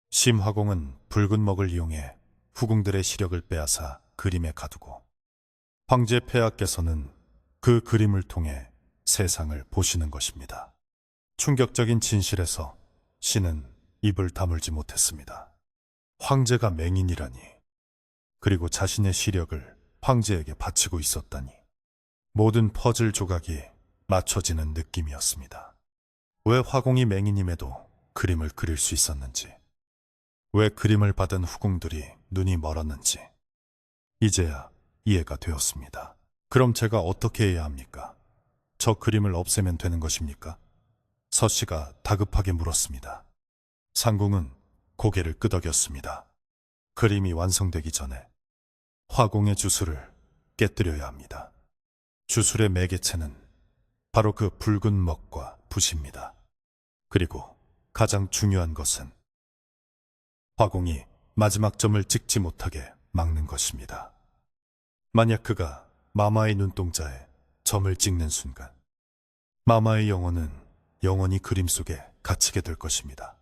심화공은 붉은 먹을 이용해 후궁들의 시력을 빼앗아 그림에 가두고 황제 폐하께서는 그 그림을 통해 세상을 보시는 것입니다. 충격적인 진실에서 신은 입을 다물지 못했습니다. 황제가 맹인이라니, 그리고 자신의 시력을 황제에게 바치고 있었다니, 모든 퍼즐 조각이 맞춰지는 느낌이었습니다. 왜 화공이 맹인임에도 그림을 그릴 수 있었는지, 왜 그림을 받은 후궁들이 눈이 멀었는지 이제야 이해가 되었습니다. 그럼 제가 어떻게 해야 합니까? 저 그림을 없애면 되는 것입니까? 서씨가 다급하게 물었습니다. 상궁은 고개를 끄덕였습니다. 그림이 완성되기 전에 화공의 주술을 깨뜨려야 합니다. 주술의 매개체는 바로 그 붉은 먹과 붓입니다. 그리고 가장 중요한 것은 화공이 마지막 점을 찍지 못하게 막는 것입니다. 만약 그가 마마의 눈동자에 점을 찍는 순간 마마의 영혼은 영원히 그림 속에 갇히게 될 것입니다.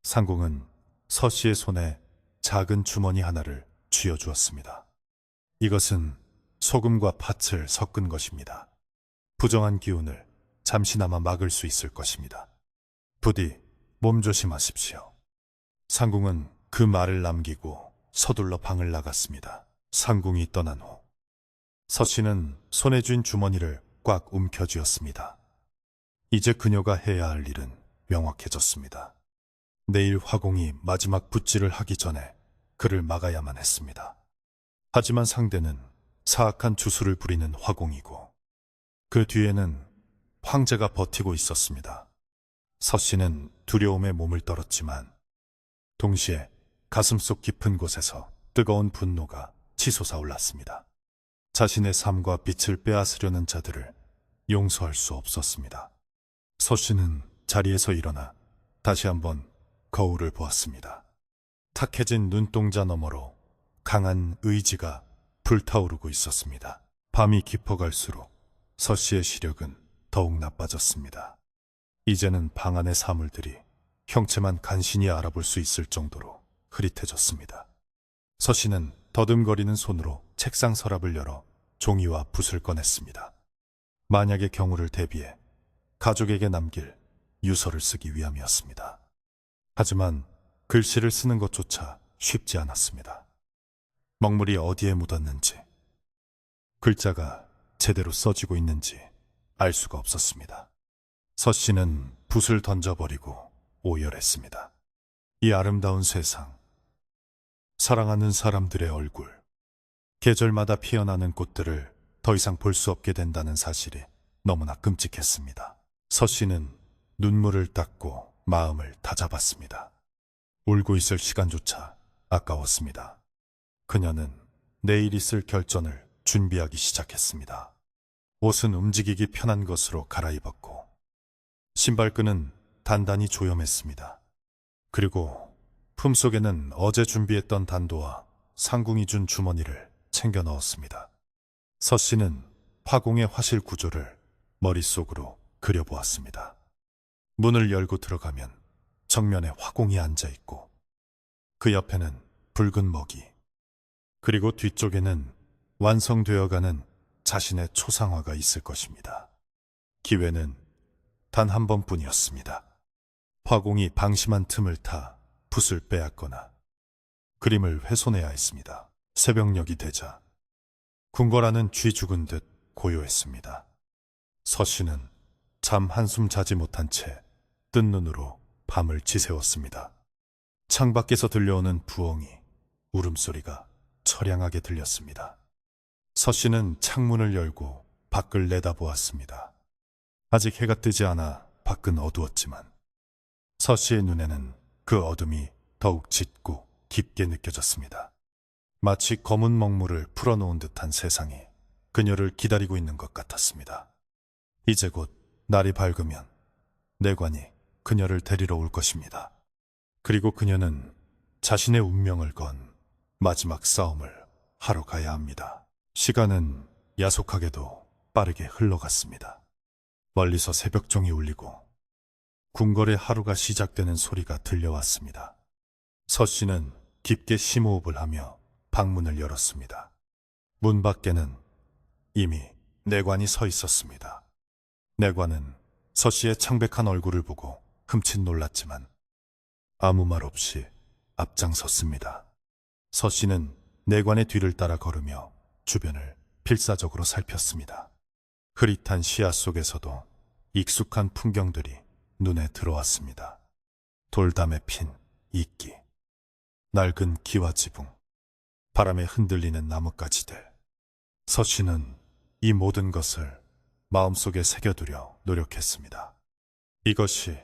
상궁은 서씨의 손에 작은 주머니 하나를 쥐어주었습니다. 이것은 소금과 팥을 섞은 것입니다. 부정한 기운을 잠시나마 막을 수 있을 것입니다. 부디 몸조심하십시오. 상궁은 그 말을 남기고 서둘러 방을 나갔습니다. 상궁이 떠난 후 서씨는 손에 쥔 주머니를 꽉 움켜쥐었습니다. 이제 그녀가 해야 할 일은 명확해졌습니다. 내일 화공이 마지막 붓질을 하기 전에 그를 막아야만 했습니다. 하지만 상대는 사악한 주술을 부리는 화공이고 그 뒤에는 황제가 버티고 있었습니다. 서씨는 두려움에 몸을 떨었지만 동시에 가슴속 깊은 곳에서 뜨거운 분노가 치솟아 올랐습니다. 자신의 삶과 빛을 빼앗으려는 자들을 용서할 수 없었습니다. 서 씨는 자리에서 일어나 다시 한번 거울을 보았습니다. 탁해진 눈동자 너머로 강한 의지가 불타오르고 있었습니다. 밤이 깊어갈수록 서 씨의 시력은 더욱 나빠졌습니다. 이제는 방 안의 사물들이 형체만 간신히 알아볼 수 있을 정도로 흐릿해졌습니다. 서 씨는 더듬거리는 손으로 책상 서랍을 열어 종이와 붓을 꺼냈습니다. 만약의 경우를 대비해 가족에게 남길 유서를 쓰기 위함이었습니다. 하지만 글씨를 쓰는 것조차 쉽지 않았습니다. 먹물이 어디에 묻었는지, 글자가 제대로 써지고 있는지 알 수가 없었습니다. 서 씨는 붓을 던져버리고 오열했습니다. 이 아름다운 세상, 사랑하는 사람들의 얼굴, 계절마다 피어나는 꽃들을 더 이상 볼 수 없게 된다는 사실이 너무나 끔찍했습니다. 서 씨는 눈물을 닦고 마음을 다잡았습니다. 울고 있을 시간조차 아까웠습니다. 그녀는 내일 있을 결전을 준비하기 시작했습니다. 옷은 움직이기 편한 것으로 갈아입었고 신발끈은 단단히 조염했습니다. 그리고 품속에는 어제 준비했던 단도와 상궁이 준 주머니를 챙겨 넣었습니다. 서 씨는 화공의 화실 구조를 머릿속으로 그려보았습니다. 문을 열고 들어가면 정면에 화공이 앉아있고 그 옆에는 붉은 먹이, 그리고 뒤쪽에는 완성되어가는 자신의 초상화가 있을 것입니다. 기회는 단 한 번뿐이었습니다. 화공이 방심한 틈을 타 붓을 빼앗거나 그림을 훼손해야 했습니다. 새벽녘이 되자 궁궐안은 쥐 죽은 듯 고요했습니다. 서 씨는 잠 한숨 자지 못한 채 뜬 눈으로 밤을 지새웠습니다. 창밖에서 들려오는 부엉이 울음소리가 처량하게 들렸습니다. 서 씨는 창문을 열고 밖을 내다보았습니다. 아직 해가 뜨지 않아 밖은 어두웠지만 서 씨의 눈에는 그 어둠이 더욱 짙고 깊게 느껴졌습니다. 마치 검은 먹물을 풀어놓은 듯한 세상이 그녀를 기다리고 있는 것 같았습니다. 이제 곧 날이 밝으면 내관이 그녀를 데리러 올 것입니다. 그리고 그녀는 자신의 운명을 건 마지막 싸움을 하러 가야 합니다. 시간은 야속하게도 빠르게 흘러갔습니다. 멀리서 새벽종이 울리고 궁궐의 하루가 시작되는 소리가 들려왔습니다. 서 씨는 깊게 심호흡을 하며 방문을 열었습니다. 문 밖에는 이미 내관이 서 있었습니다. 내관은 서 씨의 창백한 얼굴을 보고 흠칫 놀랐지만 아무 말 없이 앞장섰습니다. 서 씨는 내관의 뒤를 따라 걸으며 주변을 필사적으로 살폈습니다. 흐릿한 시야 속에서도 익숙한 풍경들이 눈에 들어왔습니다. 돌담에 핀 이끼, 낡은 기와 지붕, 바람에 흔들리는 나뭇가지들. 서 씨는 이 모든 것을 마음속에 새겨두려 노력했습니다. 이것이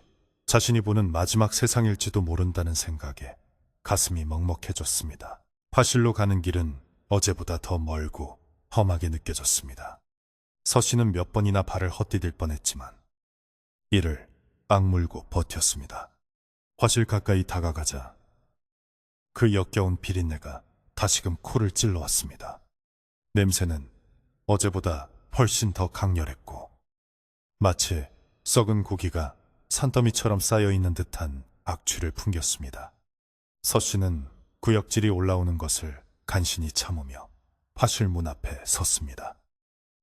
자신이 보는 마지막 세상일지도 모른다는 생각에 가슴이 먹먹해졌습니다. 화실로 가는 길은 어제보다 더 멀고 험하게 느껴졌습니다. 서 씨는 몇 번이나 발을 헛디딜 뻔했지만 이를 악물고 버텼습니다. 화실 가까이 다가가자 그 역겨운 비린내가 다시금 코를 찔러왔습니다. 냄새는 어제보다 훨씬 더 강렬했고 마치 썩은 고기가 산더미처럼 쌓여있는 듯한 악취를 풍겼습니다. 서 씨는 구역질이 올라오는 것을 간신히 참으며 화실 문 앞에 섰습니다.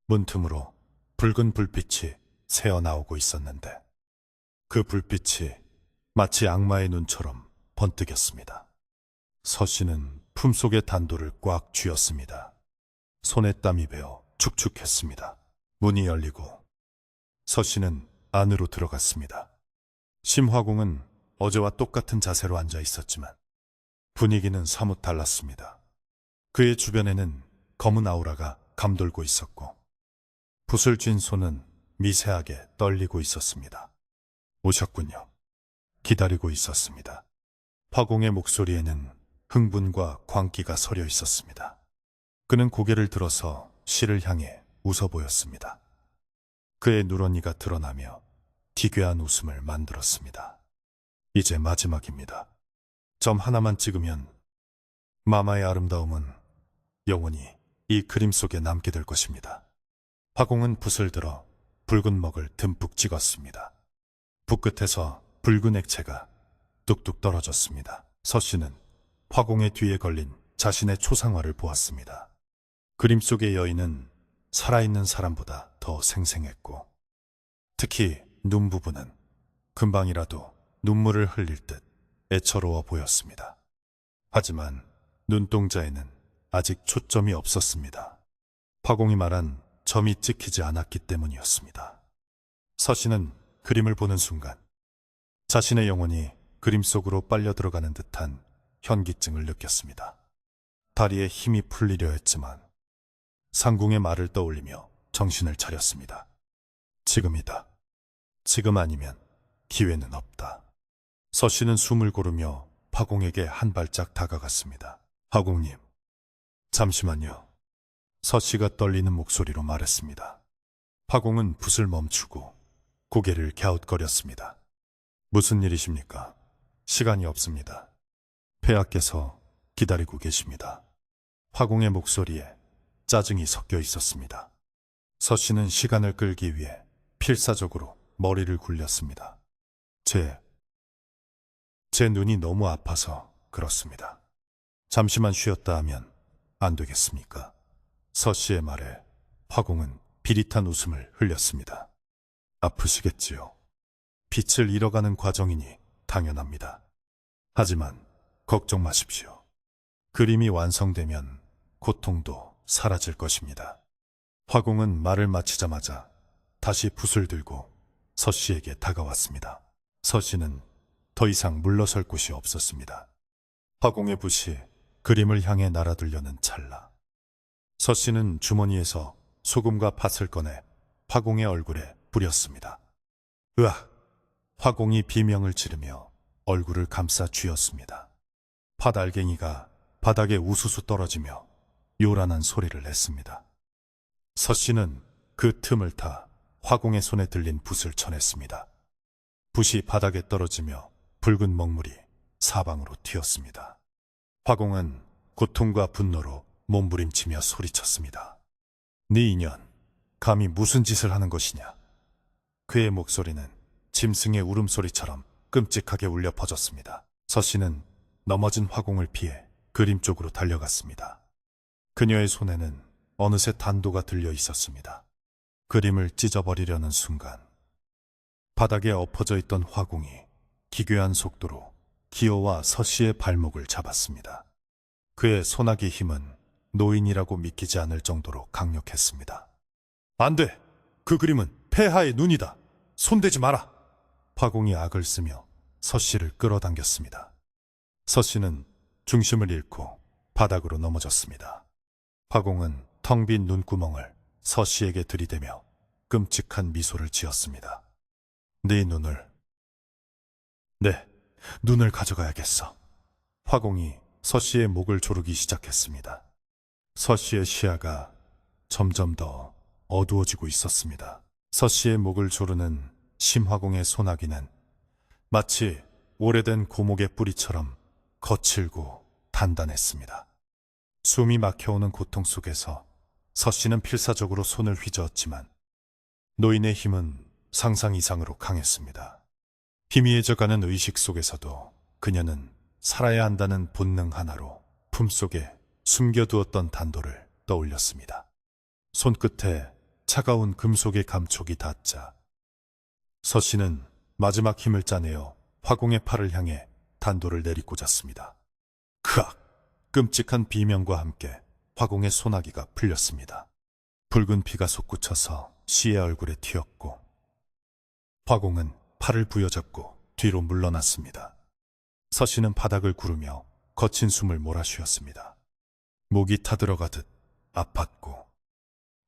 문틈으로 붉은 불빛이 새어나오고 있었는데 그 불빛이 마치 악마의 눈처럼 번뜩였습니다. 서 씨는 품속의 단도를 꽉 쥐었습니다. 손에 땀이 배어 축축했습니다. 문이 열리고 서 씨는 안으로 들어갔습니다. 심화공은 어제와 똑같은 자세로 앉아 있었지만 분위기는 사뭇 달랐습니다. 그의 주변에는 검은 아우라가 감돌고 있었고 붓을 쥔 손은 미세하게 떨리고 있었습니다. 오셨군요. 기다리고 있었습니다. 화공의 목소리에는 흥분과 광기가 서려 있었습니다. 그는 고개를 들어서 씨를 향해 웃어 보였습니다. 그의 누런이가 드러나며 기괴한 웃음을 만들었습니다. 이제 마지막입니다. 점 하나만 찍으면 마마의 아름다움은 영원히 이 그림 속에 남게 될 것입니다. 화공은 붓을 들어 붉은 먹을 듬뿍 찍었습니다. 붓 끝에서 붉은 액체가 뚝뚝 떨어졌습니다. 서씨는 화공의 뒤에 걸린 자신의 초상화를 보았습니다. 그림 속의 여인은 살아있는 사람보다 더 생생했고, 특히 눈 부분은 금방이라도 눈물을 흘릴 듯 애처로워 보였습니다. 하지만 눈동자에는 아직 초점이 없었습니다. 화공이 말한 점이 찍히지 않았기 때문이었습니다. 서씨는 그림을 보는 순간 자신의 영혼이 그림 속으로 빨려 들어가는 듯한 현기증을 느꼈습니다. 다리에 힘이 풀리려 했지만 상궁의 말을 떠올리며 정신을 차렸습니다. 지금이다. 지금 아니면 기회는 없다. 서씨는 숨을 고르며 화공에게 한 발짝 다가갔습니다. 화공님, 잠시만요. 서씨가 떨리는 목소리로 말했습니다. 화공은 붓을 멈추고 고개를 갸웃거렸습니다. 무슨 일이십니까? 시간이 없습니다. 폐하께서 기다리고 계십니다. 화공의 목소리에 짜증이 섞여 있었습니다. 서씨는 시간을 끌기 위해 필사적으로 머리를 굴렸습니다. 제 눈이 너무 아파서 그렇습니다. 잠시만 쉬었다 하면 안 되겠습니까? 서씨의 말에 화공은 비릿한 웃음을 흘렸습니다. 아프시겠지요. 빛을 잃어가는 과정이니 당연합니다. 하지만 걱정 마십시오. 그림이 완성되면 고통도 사라질 것입니다. 화공은 말을 마치자마자 다시 붓을 들고 서씨에게 다가왔습니다. 서씨는 더 이상 물러설 곳이 없었습니다. 화공의 붓이 그림을 향해 날아들려는 찰나, 서씨는 주머니에서 소금과 팥을 꺼내 화공의 얼굴에 뿌렸습니다. 으악! 화공이 비명을 지르며 얼굴을 감싸 쥐었습니다. 팥 알갱이가 바닥에 우수수 떨어지며 요란한 소리를 냈습니다. 서씨는 그 틈을 타 화공의 손에 들린 붓을 쳐냈습니다. 붓이 바닥에 떨어지며 붉은 먹물이 사방으로 튀었습니다. 화공은 고통과 분노로 몸부림치며 소리쳤습니다. 네 인연, 감히 무슨 짓을 하는 것이냐? 그의 목소리는 짐승의 울음소리처럼 끔찍하게 울려 퍼졌습니다. 서씨는 넘어진 화공을 피해 그림 쪽으로 달려갔습니다. 그녀의 손에는 어느새 단도가 들려 있었습니다. 그림을 찢어버리려는 순간 바닥에 엎어져 있던 화공이 기괴한 속도로 기어와 서씨의 발목을 잡았습니다. 그의 소나기 힘은 노인이라고 믿기지 않을 정도로 강력했습니다. 안 돼! 그 그림은 폐하의 눈이다! 손대지 마라! 화공이 악을 쓰며 서씨를 끌어당겼습니다. 서씨는 중심을 잃고 바닥으로 넘어졌습니다. 화공은 텅 빈 눈구멍을 서씨에게 들이대며 끔찍한 미소를 지었습니다. 네 눈을 가져가야겠어. 화공이 서씨의 목을 조르기 시작했습니다. 서씨의 시야가 점점 더 어두워지고 있었습니다. 서씨의 목을 조르는 심화공의 소나기는 마치 오래된 고목의 뿌리처럼 거칠고 단단했습니다. 숨이 막혀오는 고통 속에서 서씨는 필사적으로 손을 휘저었지만 노인의 힘은 상상 이상으로 강했습니다. 희미해져가는 의식 속에서도 그녀는 살아야 한다는 본능 하나로 품속에 숨겨두었던 단도를 떠올렸습니다. 손끝에 차가운 금속의 감촉이 닿자 서씨는 마지막 힘을 짜내어 화공의 팔을 향해 단도를 내리꽂았습니다. 크악! 끔찍한 비명과 함께 화공의 소나기가 풀렸습니다. 붉은 피가 솟구쳐서 씨의 얼굴에 튀었고 화공은 팔을 부여잡고 뒤로 물러났습니다. 서씨는 바닥을 구르며 거친 숨을 몰아쉬었습니다. 목이 타들어가듯 아팠고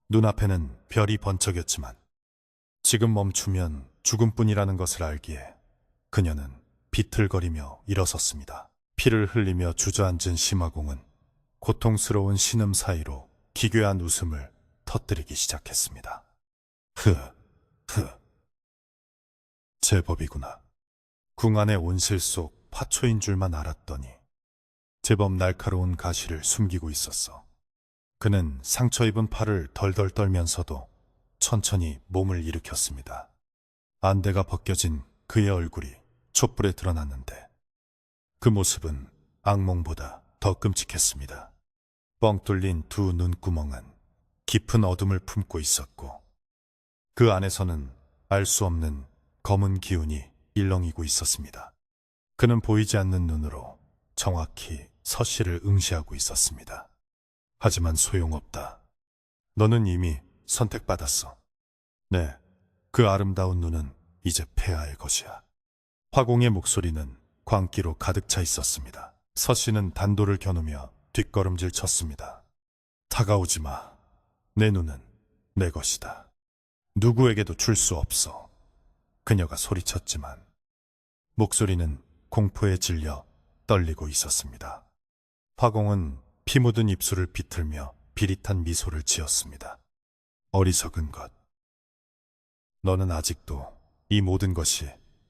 눈앞에는 별이 번쩍였지만 지금 멈추면 죽음뿐이라는 것을 알기에 그녀는 비틀거리며 일어섰습니다. 피를 흘리며 주저앉은 심화공은 고통스러운 신음 사이로 기괴한 웃음을 터뜨리기 시작했습니다. 제법이구나. 궁 안의 온실 속 파초인 줄만 알았더니 제법 날카로운 가시를 숨기고 있었어. 그는 상처 입은 팔을 덜덜 떨면서도 천천히 몸을 일으켰습니다. 안대가 벗겨진 그의 얼굴이 촛불에 드러났는데 그 모습은 악몽보다 더 끔찍했습니다. 뻥 뚫린 두 눈구멍은 깊은 어둠을 품고 있었고 그 안에서는 알 수 없는 검은 기운이 일렁이고 있었습니다. 그는 보이지 않는 눈으로 정확히 서씨를 응시하고 있었습니다. 하지만 소용없다. 너는 이미 선택받았어. 네, 그 아름다운 눈은 이제 폐하의 것이야. 화공의 목소리는 광기로 가득 차 있었습니다. 서씨는 단도를 겨누며 뒷걸음질 쳤습니다. 다가오지 마. 내 눈은 내 것이다. 누구에게도 줄 수 없어. 그녀가 소리쳤지만 목소리는 공포에 질려 떨리고 있었습니다. 화공은 피 묻은 입술을 비틀며 비릿한 미소를 지었습니다. 어리석은 것. 너는 아직도 이 모든 것이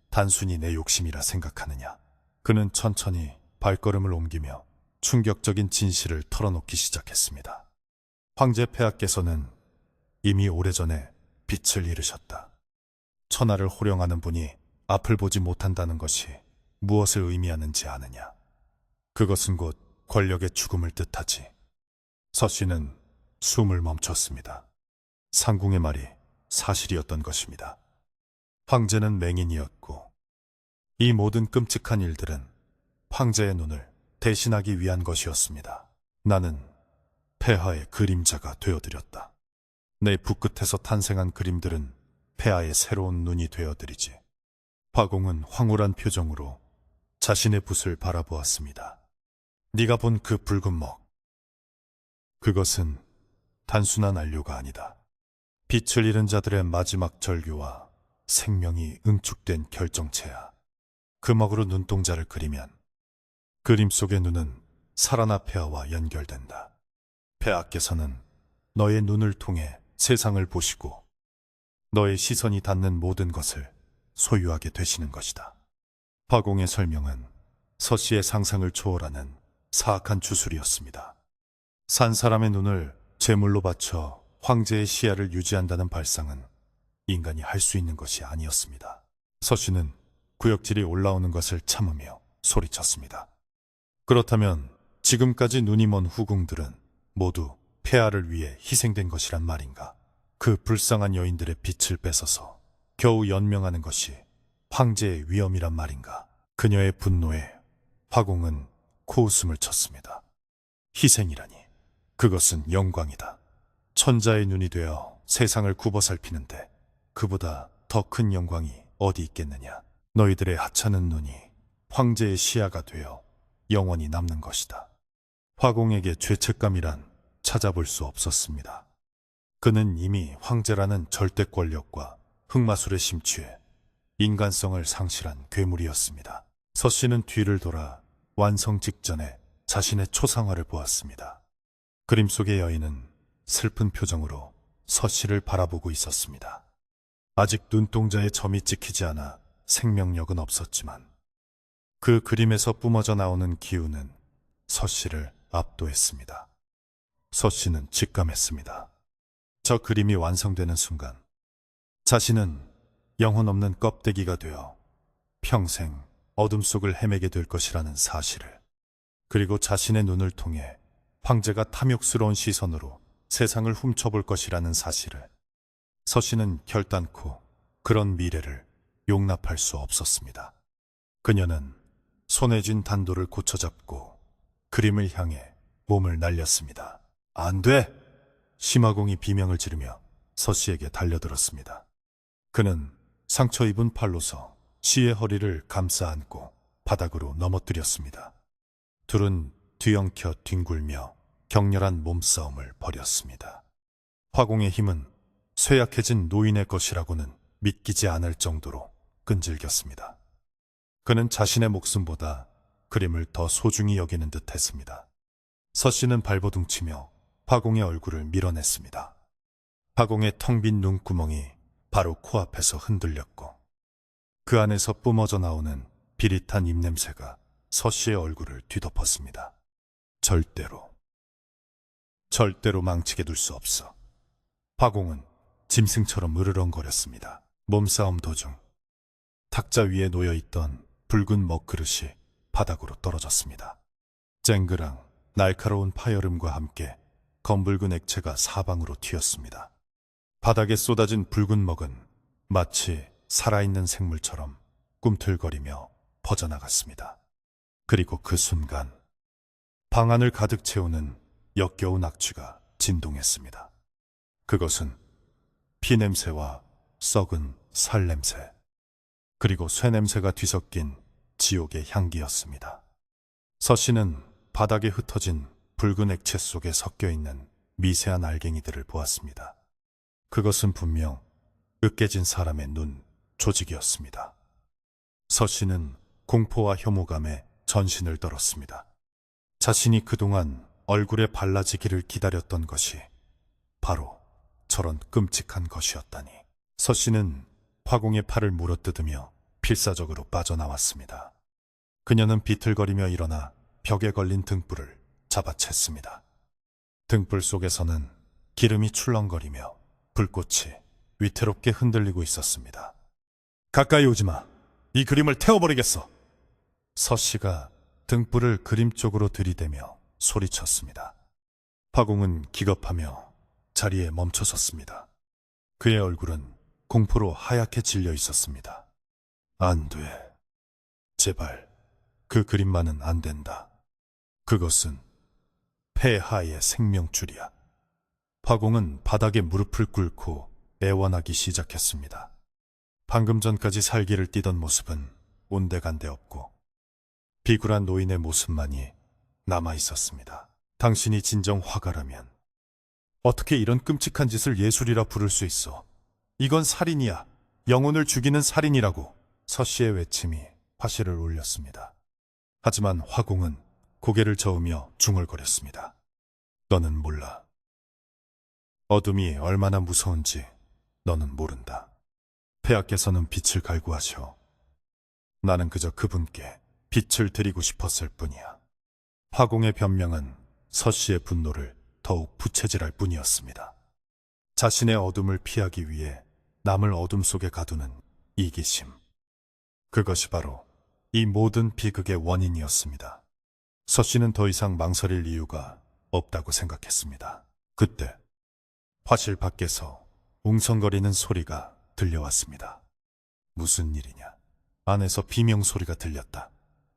단순히 내 욕심이라 생각하느냐. 그는 천천히 발걸음을 옮기며 충격적인 진실을 털어놓기 시작했습니다. 황제 폐하께서는 이미 오래전에 빛을 잃으셨다. 천하를 호령하는 분이 앞을 보지 못한다는 것이 무엇을 의미하는지 아느냐. 그것은 곧 권력의 죽음을 뜻하지. 서씨는 숨을 멈췄습니다. 상궁의 말이 사실이었던 것입니다. 황제는 맹인이었고 이 모든 끔찍한 일들은 황제의 눈을 대신하기 위한 것이었습니다. 나는 폐하의 그림자가 되어드렸다. 내 붓끝에서 탄생한 그림들은 폐하의 새로운 눈이 되어드리지. 화공은 황홀한 표정으로 자신의 붓을 바라보았습니다. 네가 본 그 붉은 먹. 그것은 단순한 안료가 아니다. 빛을 잃은 자들의 마지막 절규와 생명이 응축된 결정체야. 그 먹으로 눈동자를 그리면 그림 속의 눈은 살아나 폐하와 연결된다. 폐하께서는 너의 눈을 통해 세상을 보시고 너의 시선이 닿는 모든 것을 소유하게 되시는 것이다. 화공의 설명은 서씨의 상상을 초월하는 사악한 주술이었습니다. 산 사람의 눈을 제물로 바쳐 황제의 시야를 유지한다는 발상은 인간이 할 수 있는 것이 아니었습니다. 서씨는 구역질이 올라오는 것을 참으며 소리쳤습니다. 그렇다면 지금까지 눈이 먼 후궁들은 모두 폐하를 위해 희생된 것이란 말인가? 그 불쌍한 여인들의 빛을 뺏어서 겨우 연명하는 것이 황제의 위엄이란 말인가? 그녀의 분노에 화공은 코웃음을 쳤습니다. 희생이라니, 그것은 영광이다. 천자의 눈이 되어 세상을 굽어 살피는데 그보다 더 큰 영광이 어디 있겠느냐. 너희들의 하찮은 눈이 황제의 시야가 되어 영원히 남는 것이다. 화공에게 죄책감이란 찾아볼 수 없었습니다. 그는 이미 황제라는 절대 권력과 흑마술에 심취해 인간성을 상실한 괴물이었습니다. 서씨는 뒤를 돌아 완성 직전에 자신의 초상화를 보았습니다. 그림 속의 여인은 슬픈 표정으로 서씨를 바라보고 있었습니다. 아직 눈동자에 점이 찍히지 않아 생명력은 없었지만 그 그림에서 뿜어져 나오는 기운은 서씨를 압도했습니다. 서씨는 직감했습니다. 저 그림이 완성되는 순간 자신은 영혼 없는 껍데기가 되어 평생 어둠 속을 헤매게 될 것이라는 사실을, 그리고 자신의 눈을 통해 황제가 탐욕스러운 시선으로 세상을 훔쳐볼 것이라는 사실을 서씨는 결단코 그런 미래를 용납할 수 없었습니다. 그녀는 손에 쥔 단도를 고쳐잡고 그림을 향해 몸을 날렸습니다. 안 돼! 심화공이 비명을 지르며 서씨에게 달려들었습니다. 그는 상처 입은 팔로서 시의 허리를 감싸 안고 바닥으로 넘어뜨렸습니다. 둘은 뒤엉켜 뒹굴며 격렬한 몸싸움을 벌였습니다. 화공의 힘은 쇠약해진 노인의 것이라고는 믿기지 않을 정도로 끈질겼습니다. 그는 자신의 목숨보다 그림을 더 소중히 여기는 듯 했습니다. 서씨는 발버둥치며 화공의 얼굴을 밀어냈습니다. 화공의 텅 빈 눈구멍이 바로 코앞에서 흔들렸고 그 안에서 뿜어져 나오는 비릿한 입냄새가 서씨의 얼굴을 뒤덮었습니다. 절대로 망치게 둘 수 없어. 화공은 짐승처럼 으르렁거렸습니다. 몸싸움 도중 탁자 위에 놓여있던 붉은 먹그릇이 바닥으로 떨어졌습니다. 쨍그랑 날카로운 파열음과 함께 검붉은 액체가 사방으로 튀었습니다. 바닥에 쏟아진 붉은 먹은 마치 살아있는 생물처럼 꿈틀거리며 퍼져나갔습니다. 그리고 그 순간 방 안을 가득 채우는 역겨운 악취가 진동했습니다. 그것은 피냄새와 썩은 살냄새, 그리고 쇠냄새가 뒤섞인 지옥의 향기였습니다. 서씨는 바닥에 흩어진 붉은 액체 속에 섞여있는 미세한 알갱이들을 보았습니다. 그것은 분명 으깨진 사람의 눈 조직이었습니다. 서씨는 공포와 혐오감에 전신을 떨었습니다. 자신이 그동안 얼굴에 발라지기를 기다렸던 것이 바로 저런 끔찍한 것이었다니. 서씨는 화공의 팔을 물어뜯으며 필사적으로 빠져나왔습니다. 그녀는 비틀거리며 일어나 벽에 걸린 등불을 잡아챘습니다. 등불 속에서는 기름이 출렁거리며 불꽃이 위태롭게 흔들리고 있었습니다. 가까이 오지 마. 이 그림을 태워버리겠어. 서씨가 등불을 그림 쪽으로 들이대며 소리쳤습니다. 화공은 기겁하며 자리에 멈춰섰습니다. 그의 얼굴은 공포로 하얗게 질려 있었습니다. 안 돼. 제발 그 그림만은 안 된다. 그것은 폐하의 생명줄이야. 화공은 바닥에 무릎을 꿇고 애원하기 시작했습니다. 방금 전까지 살기를 띠던 모습은 온데간데 없고 비굴한 노인의 모습만이 남아 있었습니다. 당신이 진정 화가라면 어떻게 이런 끔찍한 짓을 예술이라 부를 수 있어? 이건 살인이야. 영혼을 죽이는 살인이라고. 서씨의 외침이 화실을 울렸습니다. 하지만 화공은 고개를 저으며 중얼거렸습니다. 너는 몰라. 어둠이 얼마나 무서운지 너는 모른다. 폐하께서는 빛을 갈구하셔. 나는 그저 그분께 빛을 드리고 싶었을 뿐이야. 화공의 변명은 서씨의 분노를 더욱 부채질할 뿐이었습니다. 자신의 어둠을 피하기 위해 남을 어둠 속에 가두는 이기심. 그것이 바로 이 모든 비극의 원인이었습니다. 서씨는 더 이상 망설일 이유가 없다고 생각했습니다. 그때 화실 밖에서 웅성거리는 소리가 들려왔습니다. 무슨 일이냐? 안에서 비명소리가 들렸다.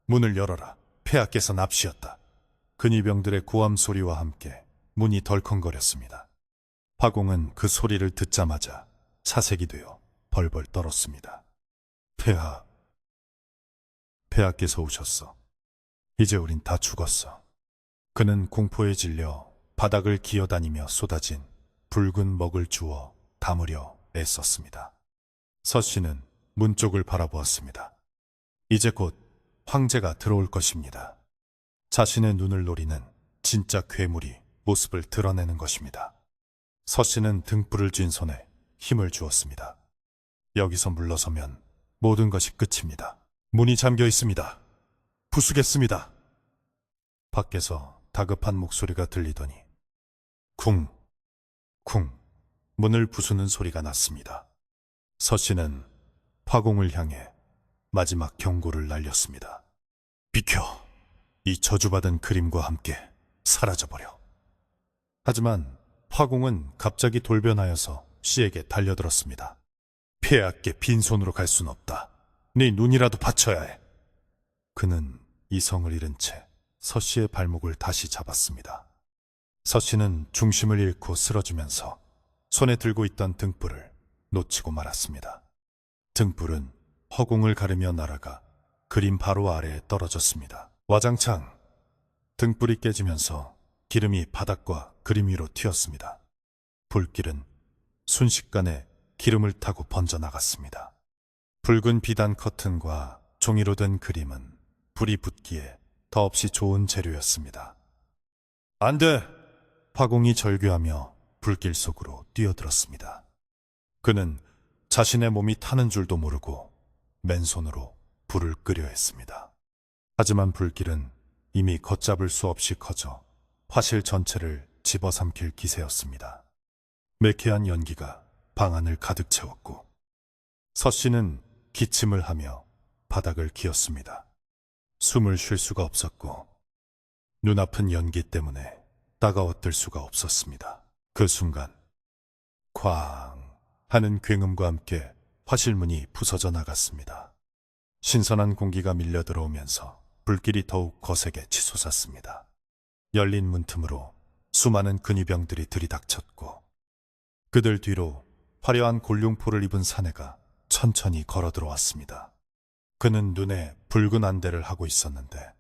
문을 열어라. 폐하께서 납시었다. 근위병들의 고함 소리와 함께 문이 덜컹거렸습니다. 화공은 그 소리를 듣자마자 사색이 되어 벌벌 떨었습니다. 폐하께서 오셨어. 이제 우린 다 죽었어. 그는 공포에 질려 바닥을 기어다니며 쏟아진 붉은 먹을 주워 담으려 애썼습니다. 서씨는 문 쪽을 바라보았습니다. 이제 곧 황제가 들어올 것입니다. 자신의 눈을 노리는 진짜 괴물이 모습을 드러내는 것입니다. 서씨는 등불을 쥔 손에 힘을 주었습니다. 여기서 물러서면 모든 것이 끝입니다. 문이 잠겨 있습니다. 부수겠습니다. 밖에서 다급한 목소리가 들리더니 쿵 문을 부수는 소리가 났습니다. 서씨는 화공을 향해 마지막 경고를 날렸습니다. 비켜! 이 저주받은 그림과 함께 사라져버려. 하지만 화공은 갑자기 돌변하여서 씨에게 달려들었습니다. 폐하께 빈손으로 갈 순 없다. 네 눈이라도 바쳐야 해. 그는 이성을 잃은 채 서씨의 발목을 다시 잡았습니다. 서씨는 중심을 잃고 쓰러지면서 손에 들고 있던 등불을 놓치고 말았습니다. 등불은 허공을 가르며 날아가 그림 바로 아래에 떨어졌습니다. 와장창 등불이 깨지면서 기름이 바닥과 그림 위로 튀었습니다. 불길은 순식간에 기름을 타고 번져나갔습니다. 붉은 비단 커튼과 종이로 된 그림은 불이 붙기에 더없이 좋은 재료였습니다. 안 돼! 화공이 절규하며 불길 속으로 뛰어들었습니다. 그는 자신의 몸이 타는 줄도 모르고 맨손으로 불을 끄려 했습니다. 하지만 불길은 이미 걷잡을 수 없이 커져 화실 전체를 집어삼킬 기세였습니다. 매캐한 연기가 방 안을 가득 채웠고 서 씨는 기침을 하며 바닥을 기었습니다. 숨을 쉴 수가 없었고 눈아픈 연기 때문에 따가워뜰 수가 없었습니다. 그 순간 쾅 하는 굉음과 함께 화실문이 부서져 나갔습니다. 신선한 공기가 밀려 들어오면서 불길이 더욱 거세게 치솟았습니다. 열린 문틈으로 수많은 근위병들이 들이닥쳤고 그들 뒤로 화려한 골룡포를 입은 사내가 천천히 걸어 들어왔습니다. 그는 눈에 붉은 안대를 하고 있었는데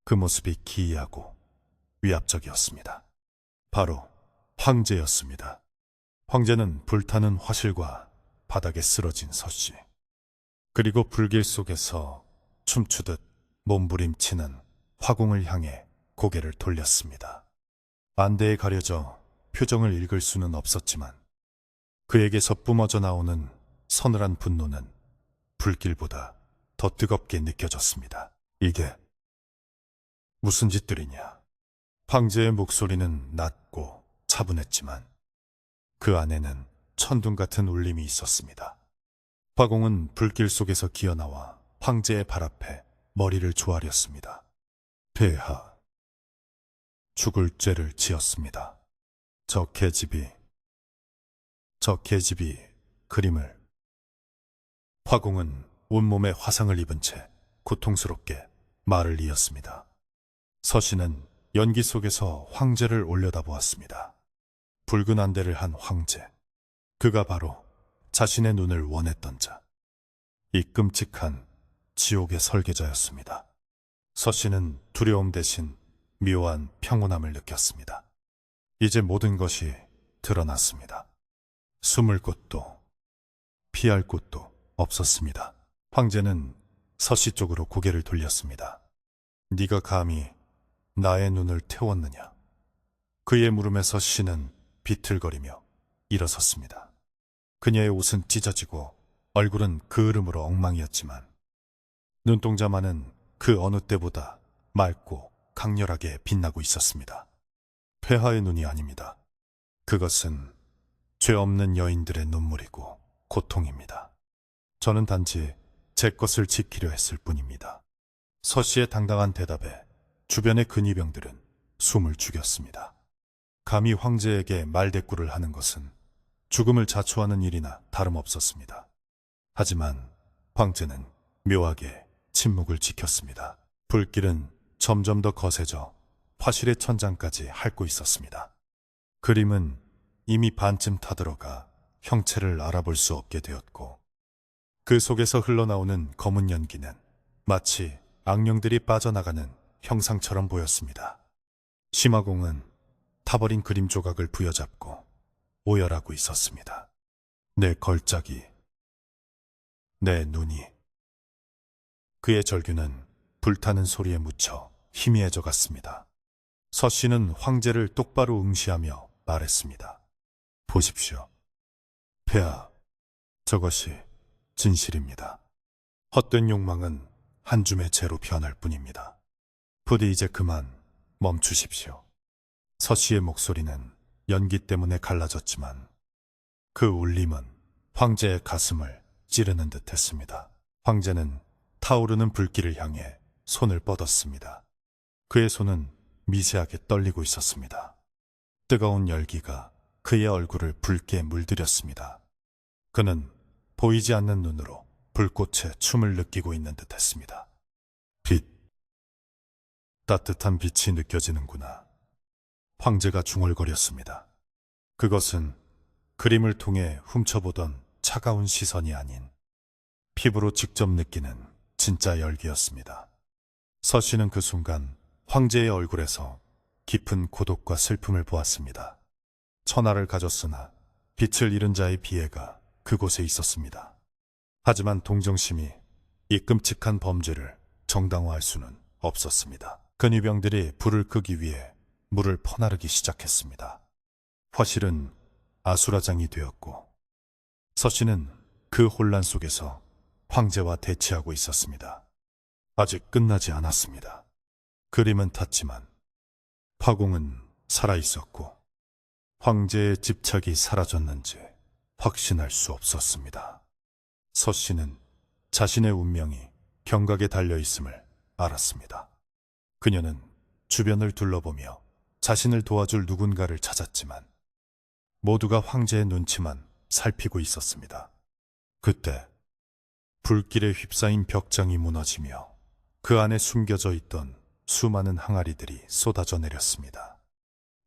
그 모습이 기이하고 위압적이었습니다. 바로 황제였습니다. 황제는 불타는 화실과 바닥에 쓰러진 서씨, 그리고 불길 속에서 춤추듯 몸부림치는 화공을 향해 고개를 돌렸습니다. 안대에 가려져 표정을 읽을 수는 없었지만 그에게서 뿜어져 나오는 서늘한 분노는 불길보다 더 뜨겁게 느껴졌습니다. 이게 무슨 짓들이냐? 황제의 목소리는 낮고 차분했지만 그 안에는 천둥 같은 울림이 있었습니다. 화공은 불길 속에서 기어나와 황제의 발 앞에 머리를 조아렸습니다. 폐하, 죽을 죄를 지었습니다. 저 계집이 그림을. 화공은 온몸에 화상을 입은 채 고통스럽게 말을 이었습니다. 서씨는 연기 속에서 황제를 올려다보았습니다. 붉은 안대를 한 황제, 그가 바로 자신의 눈을 원했던 자, 이 끔찍한 지옥의 설계자였습니다. 서씨는 두려움 대신 묘한 평온함을 느꼈습니다. 이제 모든 것이 드러났습니다. 숨을 곳도 피할 곳도 없었습니다. 황제는 서씨 쪽으로 고개를 돌렸습니다. 네가 감히 나의 눈을 태웠느냐? 그의 물음에 서씨는 비틀거리며 일어섰습니다. 그녀의 옷은 찢어지고 얼굴은 그을음으로 엉망이었지만 눈동자만은 그 어느 때보다 맑고 강렬하게 빛나고 있었습니다. 폐하의 눈이 아닙니다. 그것은 죄 없는 여인들의 눈물이고 고통입니다. 저는 단지 제 것을 지키려 했을 뿐입니다. 서씨의 당당한 대답에 주변의 근위병들은 숨을 죽였습니다. 감히 황제에게 말대꾸를 하는 것은 죽음을 자초하는 일이나 다름없었습니다. 하지만 황제는 묘하게 침묵을 지켰습니다. 불길은 점점 더 거세져 화실의 천장까지 핥고 있었습니다. 그림은 이미 반쯤 타들어가 형체를 알아볼 수 없게 되었고 그 속에서 흘러나오는 검은 연기는 마치 악령들이 빠져나가는 형상처럼 보였습니다. 심화공은 타버린 그림 조각을 부여잡고 오열하고 있었습니다. 내 걸작이, 내 눈이. 그의 절규는 불타는 소리에 묻혀 희미해져 갔습니다. 서씨는 황제를 똑바로 응시하며 말했습니다. 보십시오. 폐하, 저것이 진실입니다. 헛된 욕망은 한 줌의 재로 변할 뿐입니다. 부디 이제 그만 멈추십시오. 서씨의 목소리는 연기 때문에 갈라졌지만 그 울림은 황제의 가슴을 찌르는 듯 했습니다. 황제는 타오르는 불길을 향해 손을 뻗었습니다. 그의 손은 미세하게 떨리고 있었습니다. 뜨거운 열기가 그의 얼굴을 붉게 물들였습니다. 그는 보이지 않는 눈으로 불꽃에 춤을 느끼고 있는 듯 했습니다. 빛, 따뜻한 빛이 느껴지는구나. 황제가 중얼거렸습니다. 그것은 그림을 통해 훔쳐보던 차가운 시선이 아닌 피부로 직접 느끼는 진짜 열기였습니다. 서씨는 그 순간 황제의 얼굴에서 깊은 고독과 슬픔을 보았습니다. 천하를 가졌으나 빛을 잃은 자의 비애가 그곳에 있었습니다. 하지만 동정심이 이 끔찍한 범죄를 정당화할 수는 없었습니다. 근위병들이 불을 끄기 위해 물을 퍼나르기 시작했습니다. 화실은 아수라장이 되었고 서씨는 그 혼란 속에서 황제와 대치하고 있었습니다. 아직 끝나지 않았습니다. 그림은 탔지만 화공은 살아있었고 황제의 집착이 사라졌는지 확신할 수 없었습니다. 서씨는 자신의 운명이 경각에 달려있음을 알았습니다. 그녀는 주변을 둘러보며 자신을 도와줄 누군가를 찾았지만 모두가 황제의 눈치만 살피고 있었습니다. 그때 불길에 휩싸인 벽장이 무너지며 그 안에 숨겨져 있던 수많은 항아리들이 쏟아져 내렸습니다.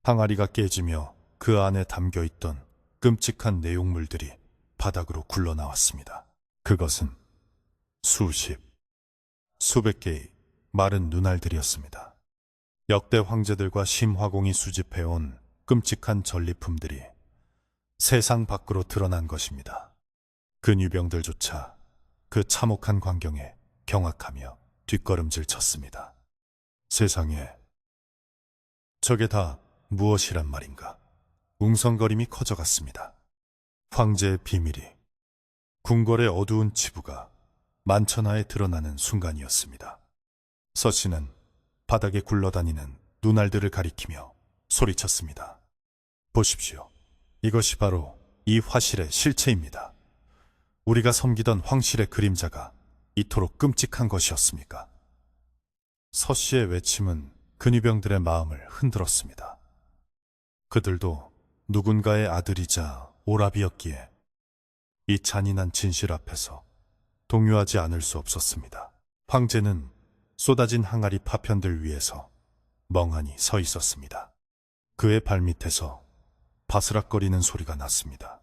항아리가 깨지며 그 안에 담겨 있던 끔찍한 내용물들이 바닥으로 굴러나왔습니다. 그것은 수백 개의 마른 눈알들이었습니다. 역대 황제들과 심화공이 수집해온 끔찍한 전리품들이 세상 밖으로 드러난 것입니다. 근위병들조차 그 참혹한 광경에 경악하며 뒷걸음질 쳤습니다. 세상에, 저게 다 무엇이란 말인가? 웅성거림이 커져갔습니다. 황제의 비밀이 궁궐의 어두운 치부가 만천하에 드러나는 순간이었습니다. 서씨는 바닥에 굴러다니는 눈알들을 가리키며 소리쳤습니다. 보십시오. 이것이 바로 이 화실의 실체입니다. 우리가 섬기던 황실의 그림자가 이토록 끔찍한 것이었습니까? 서씨의 외침은 근위병들의 마음을 흔들었습니다. 그들도 누군가의 아들이자 오랍이었기에 이 잔인한 진실 앞에서 동요하지 않을 수 없었습니다. 황제는 쏟아진 항아리 파편들 위에서 멍하니 서 있었습니다. 그의 발밑에서 바스락거리는 소리가 났습니다.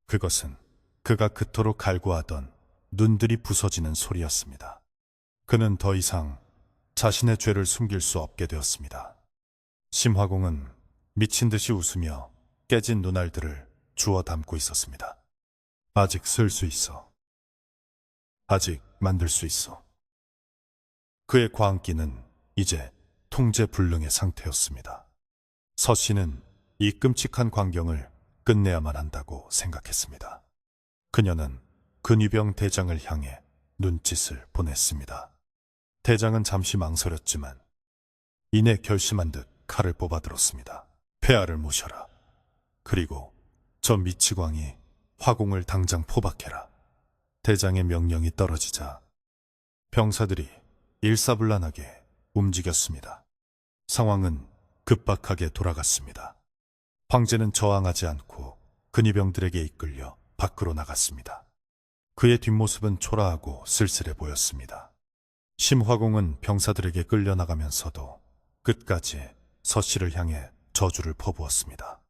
그것은 그가 그토록 갈구하던 눈들이 부서지는 소리였습니다. 그는 더 이상 자신의 죄를 숨길 수 없게 되었습니다. 심화공은 미친 듯이 웃으며 깨진 눈알들을 주워 담고 있었습니다. 아직 쓸 수 있어. 아직 만들 수 있어. 그의 광기는 이제 통제불능의 상태였습니다. 서씨는 이 끔찍한 광경을 끝내야만 한다고 생각했습니다. 그녀는 근위병 대장을 향해 눈짓을 보냈습니다. 대장은 잠시 망설였지만 이내 결심한 듯 칼을 뽑아들었습니다. 폐하를 모셔라. 그리고 저 미치광이 화공을 당장 포박해라. 대장의 명령이 떨어지자 병사들이 일사불란하게 움직였습니다. 상황은 급박하게 돌아갔습니다. 황제는 저항하지 않고 근위병들에게 이끌려 밖으로 나갔습니다. 그의 뒷모습은 초라하고 쓸쓸해 보였습니다. 심화공은 병사들에게 끌려나가면서도 끝까지 서씨를 향해 저주를 퍼부었습니다.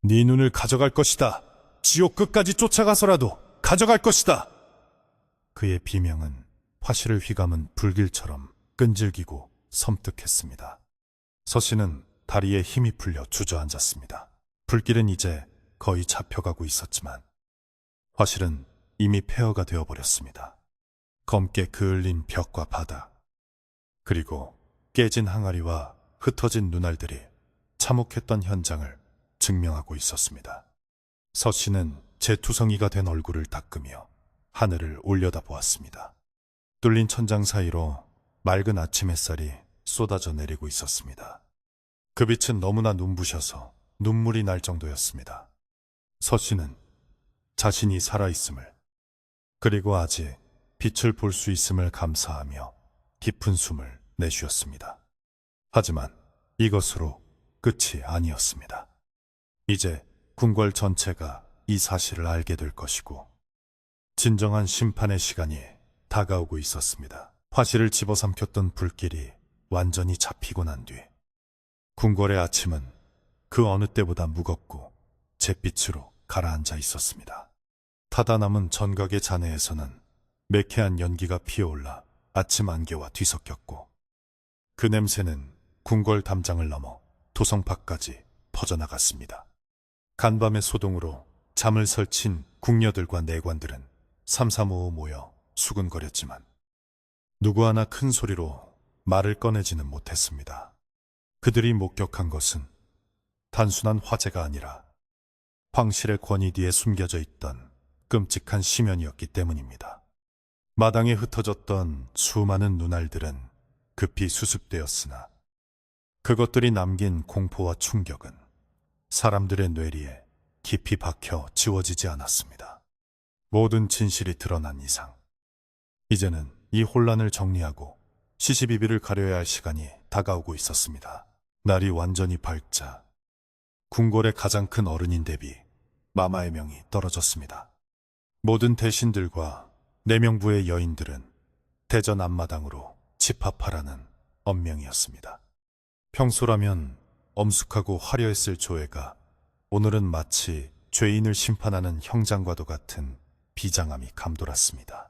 네 눈을 가져갈 것이다. 지옥 끝까지 쫓아가서라도 가져갈 것이다. 그의 비명은 화실을 휘감은 불길처럼 끈질기고 섬뜩했습니다. 서씨는 다리에 힘이 풀려 주저앉았습니다. 불길은 이제 거의 잡혀가고 있었지만 화실은 이미 폐허가 되어버렸습니다. 검게 그을린 벽과 바닥, 그리고 깨진 항아리와 흩어진 눈알들이 참혹했던 현장을 증명하고 있었습니다. 서씨는 재투성이가 된 얼굴을 닦으며 하늘을 올려다보았습니다. 뚫린 천장 사이로 맑은 아침 햇살이 쏟아져 내리고 있었습니다. 그 빛은 너무나 눈부셔서 눈물이 날 정도였습니다. 서씨는 자신이 살아있음을, 그리고 아직 빛을 볼 수 있음을 감사하며 깊은 숨을 내쉬었습니다. 하지만 이것으로 끝이 아니었습니다. 이제 궁궐 전체가 이 사실을 알게 될 것이고 진정한 심판의 시간이 다가오고 있었습니다. 화실을 집어삼켰던 불길이 완전히 잡히고 난 뒤 궁궐의 아침은 그 어느 때보다 무겁고 잿빛으로 가라앉아 있었습니다. 타다 남은 전각의 잔해에서는 매캐한 연기가 피어올라 아침 안개와 뒤섞였고 그 냄새는 궁궐 담장을 넘어 도성밖까지 퍼져나갔습니다. 간밤의 소동으로 잠을 설친 궁녀들과 내관들은 삼삼오오 모여 수군거렸지만 누구 하나 큰 소리로 말을 꺼내지는 못했습니다. 그들이 목격한 것은 단순한 화재가 아니라 황실의 권위 뒤에 숨겨져 있던 끔찍한 심연이었기 때문입니다. 마당에 흩어졌던 수많은 눈알들은 급히 수습되었으나 그것들이 남긴 공포와 충격은 사람들의 뇌리에 깊이 박혀 지워지지 않았습니다. 모든 진실이 드러난 이상 이제는 이 혼란을 정리하고 시시비비를 가려야 할 시간이 다가오고 있었습니다. 날이 완전히 밝자 궁궐의 가장 큰 어른인 대비 마마의 명이 떨어졌습니다. 모든 대신들과 내명부의 여인들은 대전 앞마당으로 집합하라는 엄명이었습니다. 평소라면 엄숙하고 화려했을 조회가 오늘은 마치 죄인을 심판하는 형장과도 같은 비장함이 감돌았습니다.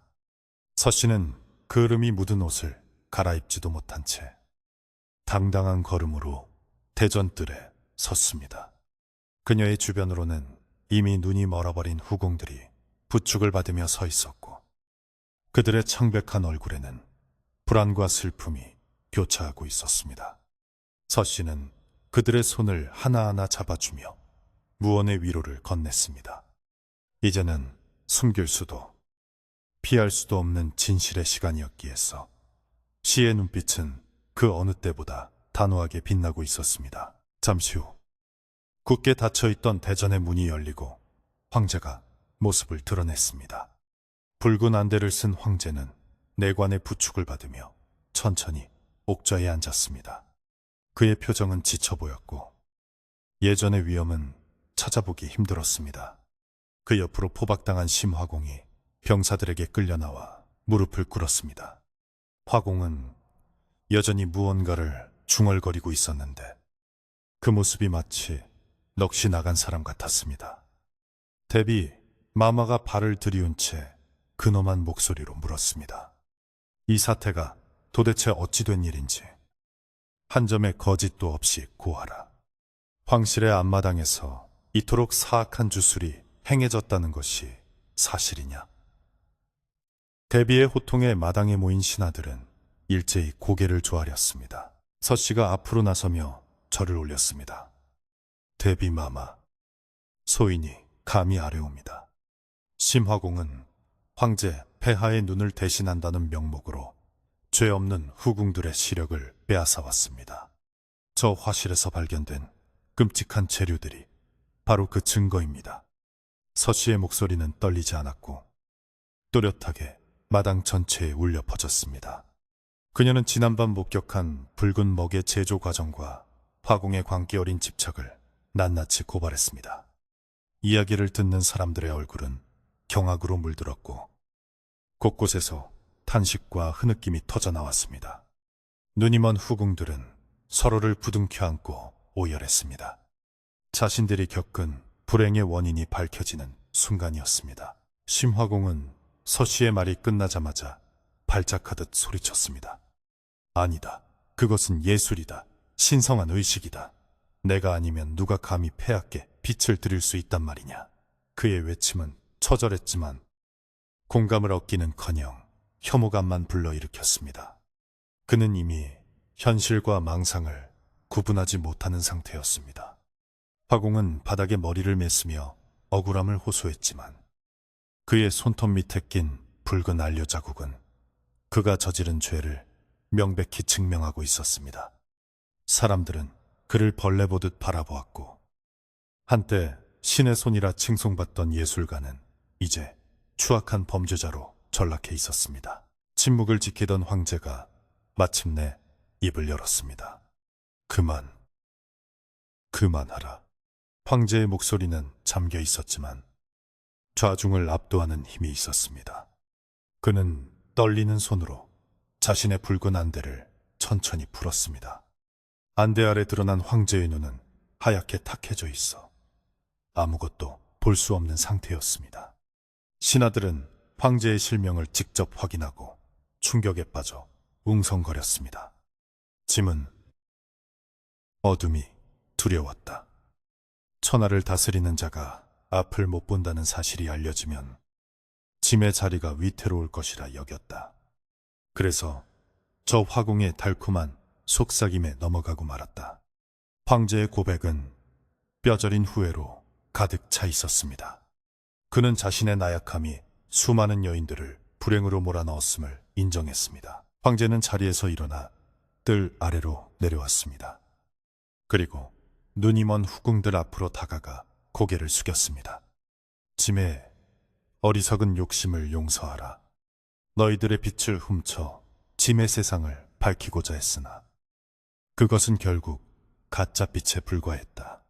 서씨는 그을음이 묻은 옷을 갈아입지도 못한 채 당당한 걸음으로 대전뜰에 섰습니다. 그녀의 주변으로는 이미 눈이 멀어버린 후궁들이 부축을 받으며 서 있었고 그들의 창백한 얼굴에는 불안과 슬픔이 교차하고 있었습니다. 서씨는 그들의 손을 하나하나 잡아주며 무언의 위로를 건넸습니다. 이제는 숨길 수도 피할 수도 없는 진실의 시간이었기에서 시의 눈빛은 그 어느 때보다 단호하게 빛나고 있었습니다. 잠시 후 굳게 닫혀있던 대전의 문이 열리고 황제가 모습을 드러냈습니다. 붉은 안대를 쓴 황제는 내관의 부축을 받으며 천천히 옥좌에 앉았습니다. 그의 표정은 지쳐 보였고 예전의 위험은 찾아보기 힘들었습니다. 그 옆으로 포박당한 심화공이 병사들에게 끌려나와 무릎을 꿇었습니다. 화공은 여전히 무언가를 중얼거리고 있었는데 그 모습이 마치 넋이 나간 사람 같았습니다. 대비 마마가 발을 들이운 채 근엄한 목소리로 물었습니다. 이 사태가 도대체 어찌 된 일인지 한 점의 거짓도 없이 고하라. 황실의 앞마당에서 이토록 사악한 주술이 행해졌다는 것이 사실이냐? 대비의 호통에 마당에 모인 신하들은 일제히 고개를 조아렸습니다. 서씨가 앞으로 나서며 절을 올렸습니다. 대비 마마, 소인이 감히 아뢰옵니다. 심화공은 황제 폐하의 눈을 대신한다는 명목으로 죄 없는 후궁들의 시력을 빼앗아왔습니다. 저 화실에서 발견된 끔찍한 재료들이 바로 그 증거입니다. 서씨의 목소리는 떨리지 않았고 또렷하게 마당 전체에 울려 퍼졌습니다. 그녀는 지난밤 목격한 붉은 먹의 제조 과정과 화공의 광기 어린 집착을 낱낱이 고발했습니다. 이야기를 듣는 사람들의 얼굴은 경악으로 물들었고 곳곳에서 탄식과 흐느낌이 터져나왔습니다. 눈이 먼 후궁들은 서로를 부둥켜 안고 오열했습니다. 자신들이 겪은 불행의 원인이 밝혀지는 순간이었습니다. 심화공은 서씨의 말이 끝나자마자 발작하듯 소리쳤습니다. 아니다. 그것은 예술이다. 신성한 의식이다. 내가 아니면 누가 감히 폐하께 빛을 드릴 수 있단 말이냐. 그의 외침은 처절했지만 공감을 얻기는커녕 혐오감만 불러일으켰습니다. 그는 이미 현실과 망상을 구분하지 못하는 상태였습니다. 화공은 바닥에 머리를 맸으며 억울함을 호소했지만 그의 손톱 밑에 낀 붉은 안료 자국은 그가 저지른 죄를 명백히 증명하고 있었습니다. 사람들은 그를 벌레 보듯 바라보았고 한때 신의 손이라 칭송받던 예술가는 이제 추악한 범죄자로 전락해 있었습니다. 침묵을 지키던 황제가 마침내 입을 열었습니다. 그만하라. 황제의 목소리는 잠겨 있었지만 좌중을 압도하는 힘이 있었습니다. 그는 떨리는 손으로 자신의 붉은 안대를 천천히 풀었습니다. 안대 아래 드러난 황제의 눈은 하얗게 탁해져 있어 아무것도 볼 수 없는 상태였습니다. 신하들은 황제의 실명을 직접 확인하고 충격에 빠져 웅성거렸습니다. 짐은 어둠이 두려웠다. 천하를 다스리는 자가 앞을 못 본다는 사실이 알려지면 짐의 자리가 위태로울 것이라 여겼다. 그래서 저 화공의 달콤한 속삭임에 넘어가고 말았다. 황제의 고백은 뼈저린 후회로 가득 차 있었습니다. 그는 자신의 나약함이 수많은 여인들을 불행으로 몰아넣었음을 인정했습니다. 황제는 자리에서 일어나 뜰 아래로 내려왔습니다. 그리고 눈이 먼 후궁들 앞으로 다가가 고개를 숙였습니다. 짐의 어리석은 욕심을 용서하라. 너희들의 빛을 훔쳐 짐의 세상을 밝히고자 했으나 그것은 결국 가짜 빛에 불과했다.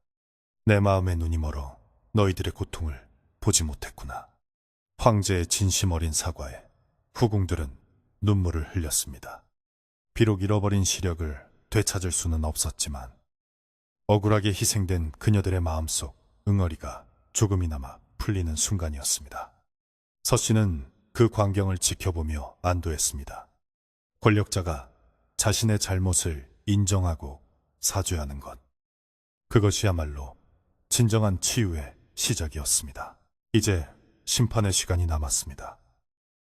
내 마음의 눈이 멀어 너희들의 고통을 보지 못했구나. 황제의 진심 어린 사과에 후궁들은 눈물을 흘렸습니다. 비록 잃어버린 시력을 되찾을 수는 없었지만 억울하게 희생된 그녀들의 마음속 응어리가 조금이나마 풀리는 순간이었습니다. 서씨는 그 광경을 지켜보며 안도했습니다. 권력자가 자신의 잘못을 인정하고 사죄하는 것, 그것이야말로 진정한 치유의 시작이었습니다. 이제 심판의 시간이 남았습니다.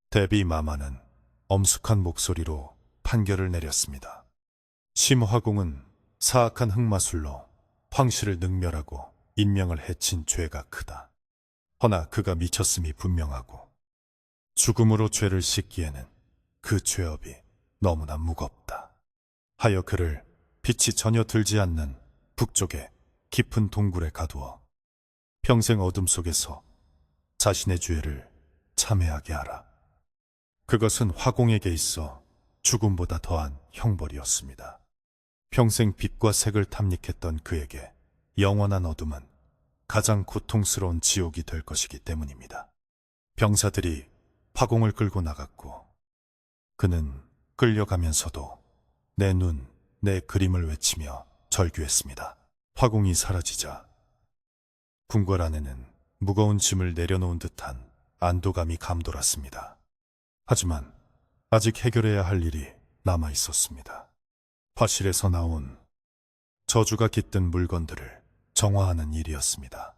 대비 마마는 엄숙한 목소리로 판결을 내렸습니다. 심화공은 사악한 흑마술로 황씨를 능멸하고 인명을 해친 죄가 크다. 허나 그가 미쳤음이 분명하고 죽음으로 죄를 씻기에는 그 죄업이 너무나 무겁다. 하여 그를 빛이 전혀 들지 않는 북쪽의 깊은 동굴에 가두어 평생 어둠 속에서 자신의 죄를 참회하게 하라. 그것은 화공에게 있어 죽음보다 더한 형벌이었습니다. 평생 빛과 색을 탐닉했던 그에게 영원한 어둠은 가장 고통스러운 지옥이 될 것이기 때문입니다. 병사들이 화공을 끌고 나갔고 그는 끌려가면서도 내 눈, 내 그림을 외치며 절규했습니다. 화공이 사라지자 궁궐 안에는 무거운 짐을 내려놓은 듯한 안도감이 감돌았습니다. 하지만 아직 해결해야 할 일이 남아 있었습니다. 화실에서 나온 저주가 깃든 물건들을 정화하는 일이었습니다.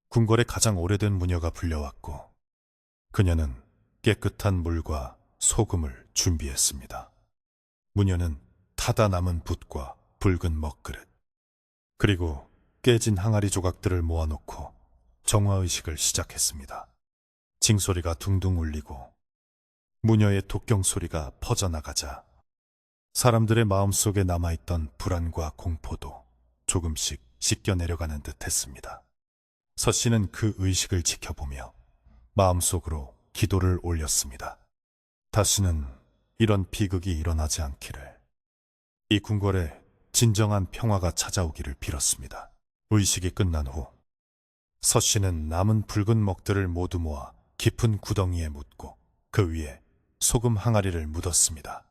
궁궐의 가장 오래된 무녀가 불려왔고 그녀는 깨끗한 물과 소금을 준비했습니다. 무녀는 타다 남은 붓과 붉은 먹그릇 그리고 깨진 항아리 조각들을 모아놓고 정화의식을 시작했습니다. 징소리가 둥둥 울리고 무녀의 독경 소리가 퍼져나가자 사람들의 마음속에 남아있던 불안과 공포도 조금씩 씻겨 내려가는 듯 했습니다. 서씨는 그 의식을 지켜보며 마음속으로 기도를 올렸습니다. 다시는 이런 비극이 일어나지 않기를, 이 궁궐에 진정한 평화가 찾아오기를 빌었습니다. 의식이 끝난 후 서씨는 남은 붉은 먹들을 모두 모아 깊은 구덩이에 묻고 그 위에 소금 항아리를 묻었습니다.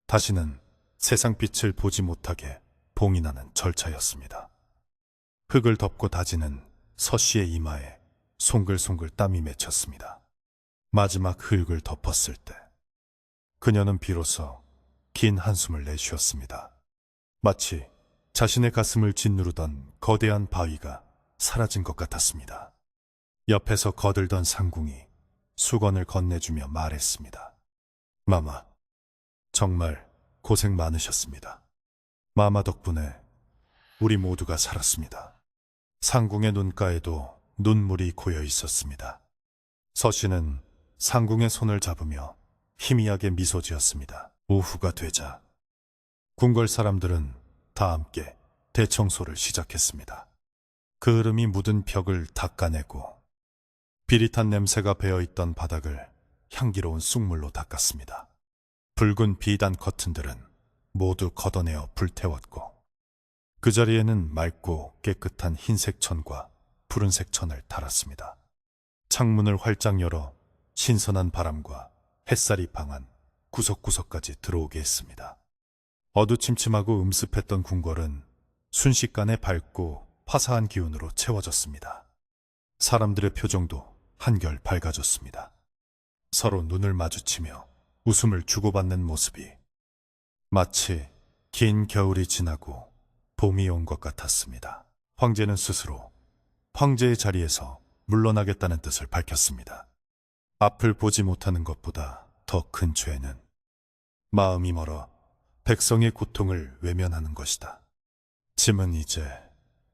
다시는 세상 빛을 보지 못하게 봉인하는 절차였습니다. 흙을 덮고 다지는 서씨의 이마에 송글송글 땀이 맺혔습니다. 마지막 흙을 덮었을 때 그녀는 비로소 긴 한숨을 내쉬었습니다. 마치 자신의 가슴을 짓누르던 거대한 바위가 사라진 것 같았습니다. 옆에서 거들던 상궁이 수건을 건네주며 말했습니다. 마마, 정말 고생 많으셨습니다. 마마 덕분에 우리 모두가 살았습니다. 상궁의 눈가에도 눈물이 고여 있었습니다. 서씨는 상궁의 손을 잡으며 희미하게 미소 지었습니다. 오후가 되자 궁궐 사람들은 다 함께 대청소를 시작했습니다. 그을음이 묻은 벽을 닦아내고 비릿한 냄새가 배어있던 바닥을 향기로운 쑥물로 닦았습니다. 붉은 비단 커튼들은 모두 걷어내어 불태웠고 그 자리에는 맑고 깨끗한 흰색 천과 푸른색 천을 달았습니다. 창문을 활짝 열어 신선한 바람과 햇살이 방한 구석구석까지 들어오게 했습니다. 어두침침하고 음습했던 궁궐은 순식간에 밝고 화사한 기운으로 채워졌습니다. 사람들의 표정도 한결 밝아졌습니다. 서로 눈을 마주치며 웃음을 주고받는 모습이 마치 긴 겨울이 지나고 봄이 온 것 같았습니다. 황제는 스스로 황제의 자리에서 물러나겠다는 뜻을 밝혔습니다. 앞을 보지 못하는 것보다 더 큰 죄는 마음이 멀어 백성의 고통을 외면하는 것이다. 짐은 이제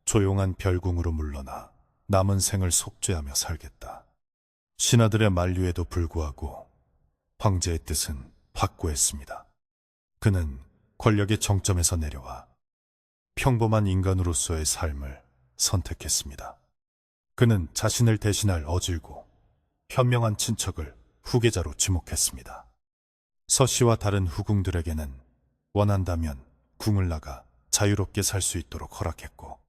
조용한 별궁으로 물러나 남은 생을 속죄하며 살겠다. 신하들의 만류에도 불구하고 황제의 뜻은 확고했습니다. 그는 권력의 정점에서 내려와 평범한 인간으로서의 삶을 선택했습니다. 그는 자신을 대신할 어질고 현명한 친척을 후계자로 지목했습니다. 서씨와 다른 후궁들에게는 원한다면 궁을 나가 자유롭게 살 수 있도록 허락했고,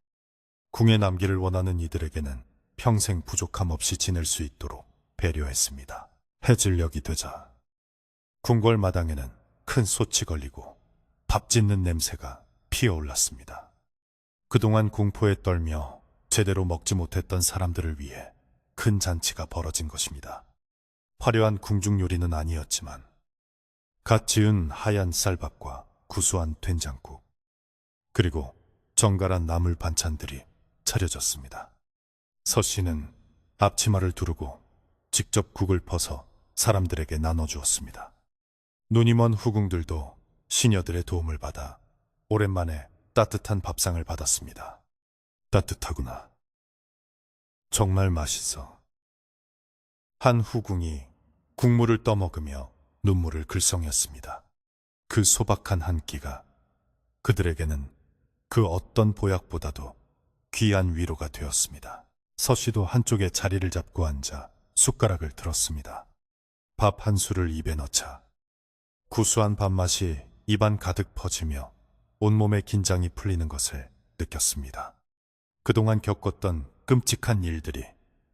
궁에 남기를 원하는 이들에게는 평생 부족함 없이 지낼 수 있도록 배려했습니다. 해질녘이 되자 궁궐 마당에는 큰 솥이 걸리고 밥 짓는 냄새가 피어올랐습니다. 그동안 공포에 떨며 제대로 먹지 못했던 사람들을 위해 큰 잔치가 벌어진 것입니다. 화려한 궁중 요리는 아니었지만 갓 지은 하얀 쌀밥과 구수한 된장국, 그리고 정갈한 나물 반찬들이 차려졌습니다. 서씨는 앞치마를 두르고 직접 국을 퍼서 사람들에게 나눠주었습니다. 눈이 먼 후궁들도 시녀들의 도움을 받아 오랜만에 따뜻한 밥상을 받았습니다. 따뜻하구나. 정말 맛있어. 한 후궁이 국물을 떠먹으며 눈물을 글썽였습니다. 그 소박한 한 끼가 그들에게는 그 어떤 보약보다도 귀한 위로가 되었습니다. 서씨도 한쪽에 자리를 잡고 앉아 숟가락을 들었습니다. 밥 한 술을 입에 넣자 구수한 밥맛이 입안 가득 퍼지며 온몸의 긴장이 풀리는 것을 느꼈습니다. 그동안 겪었던 끔찍한 일들이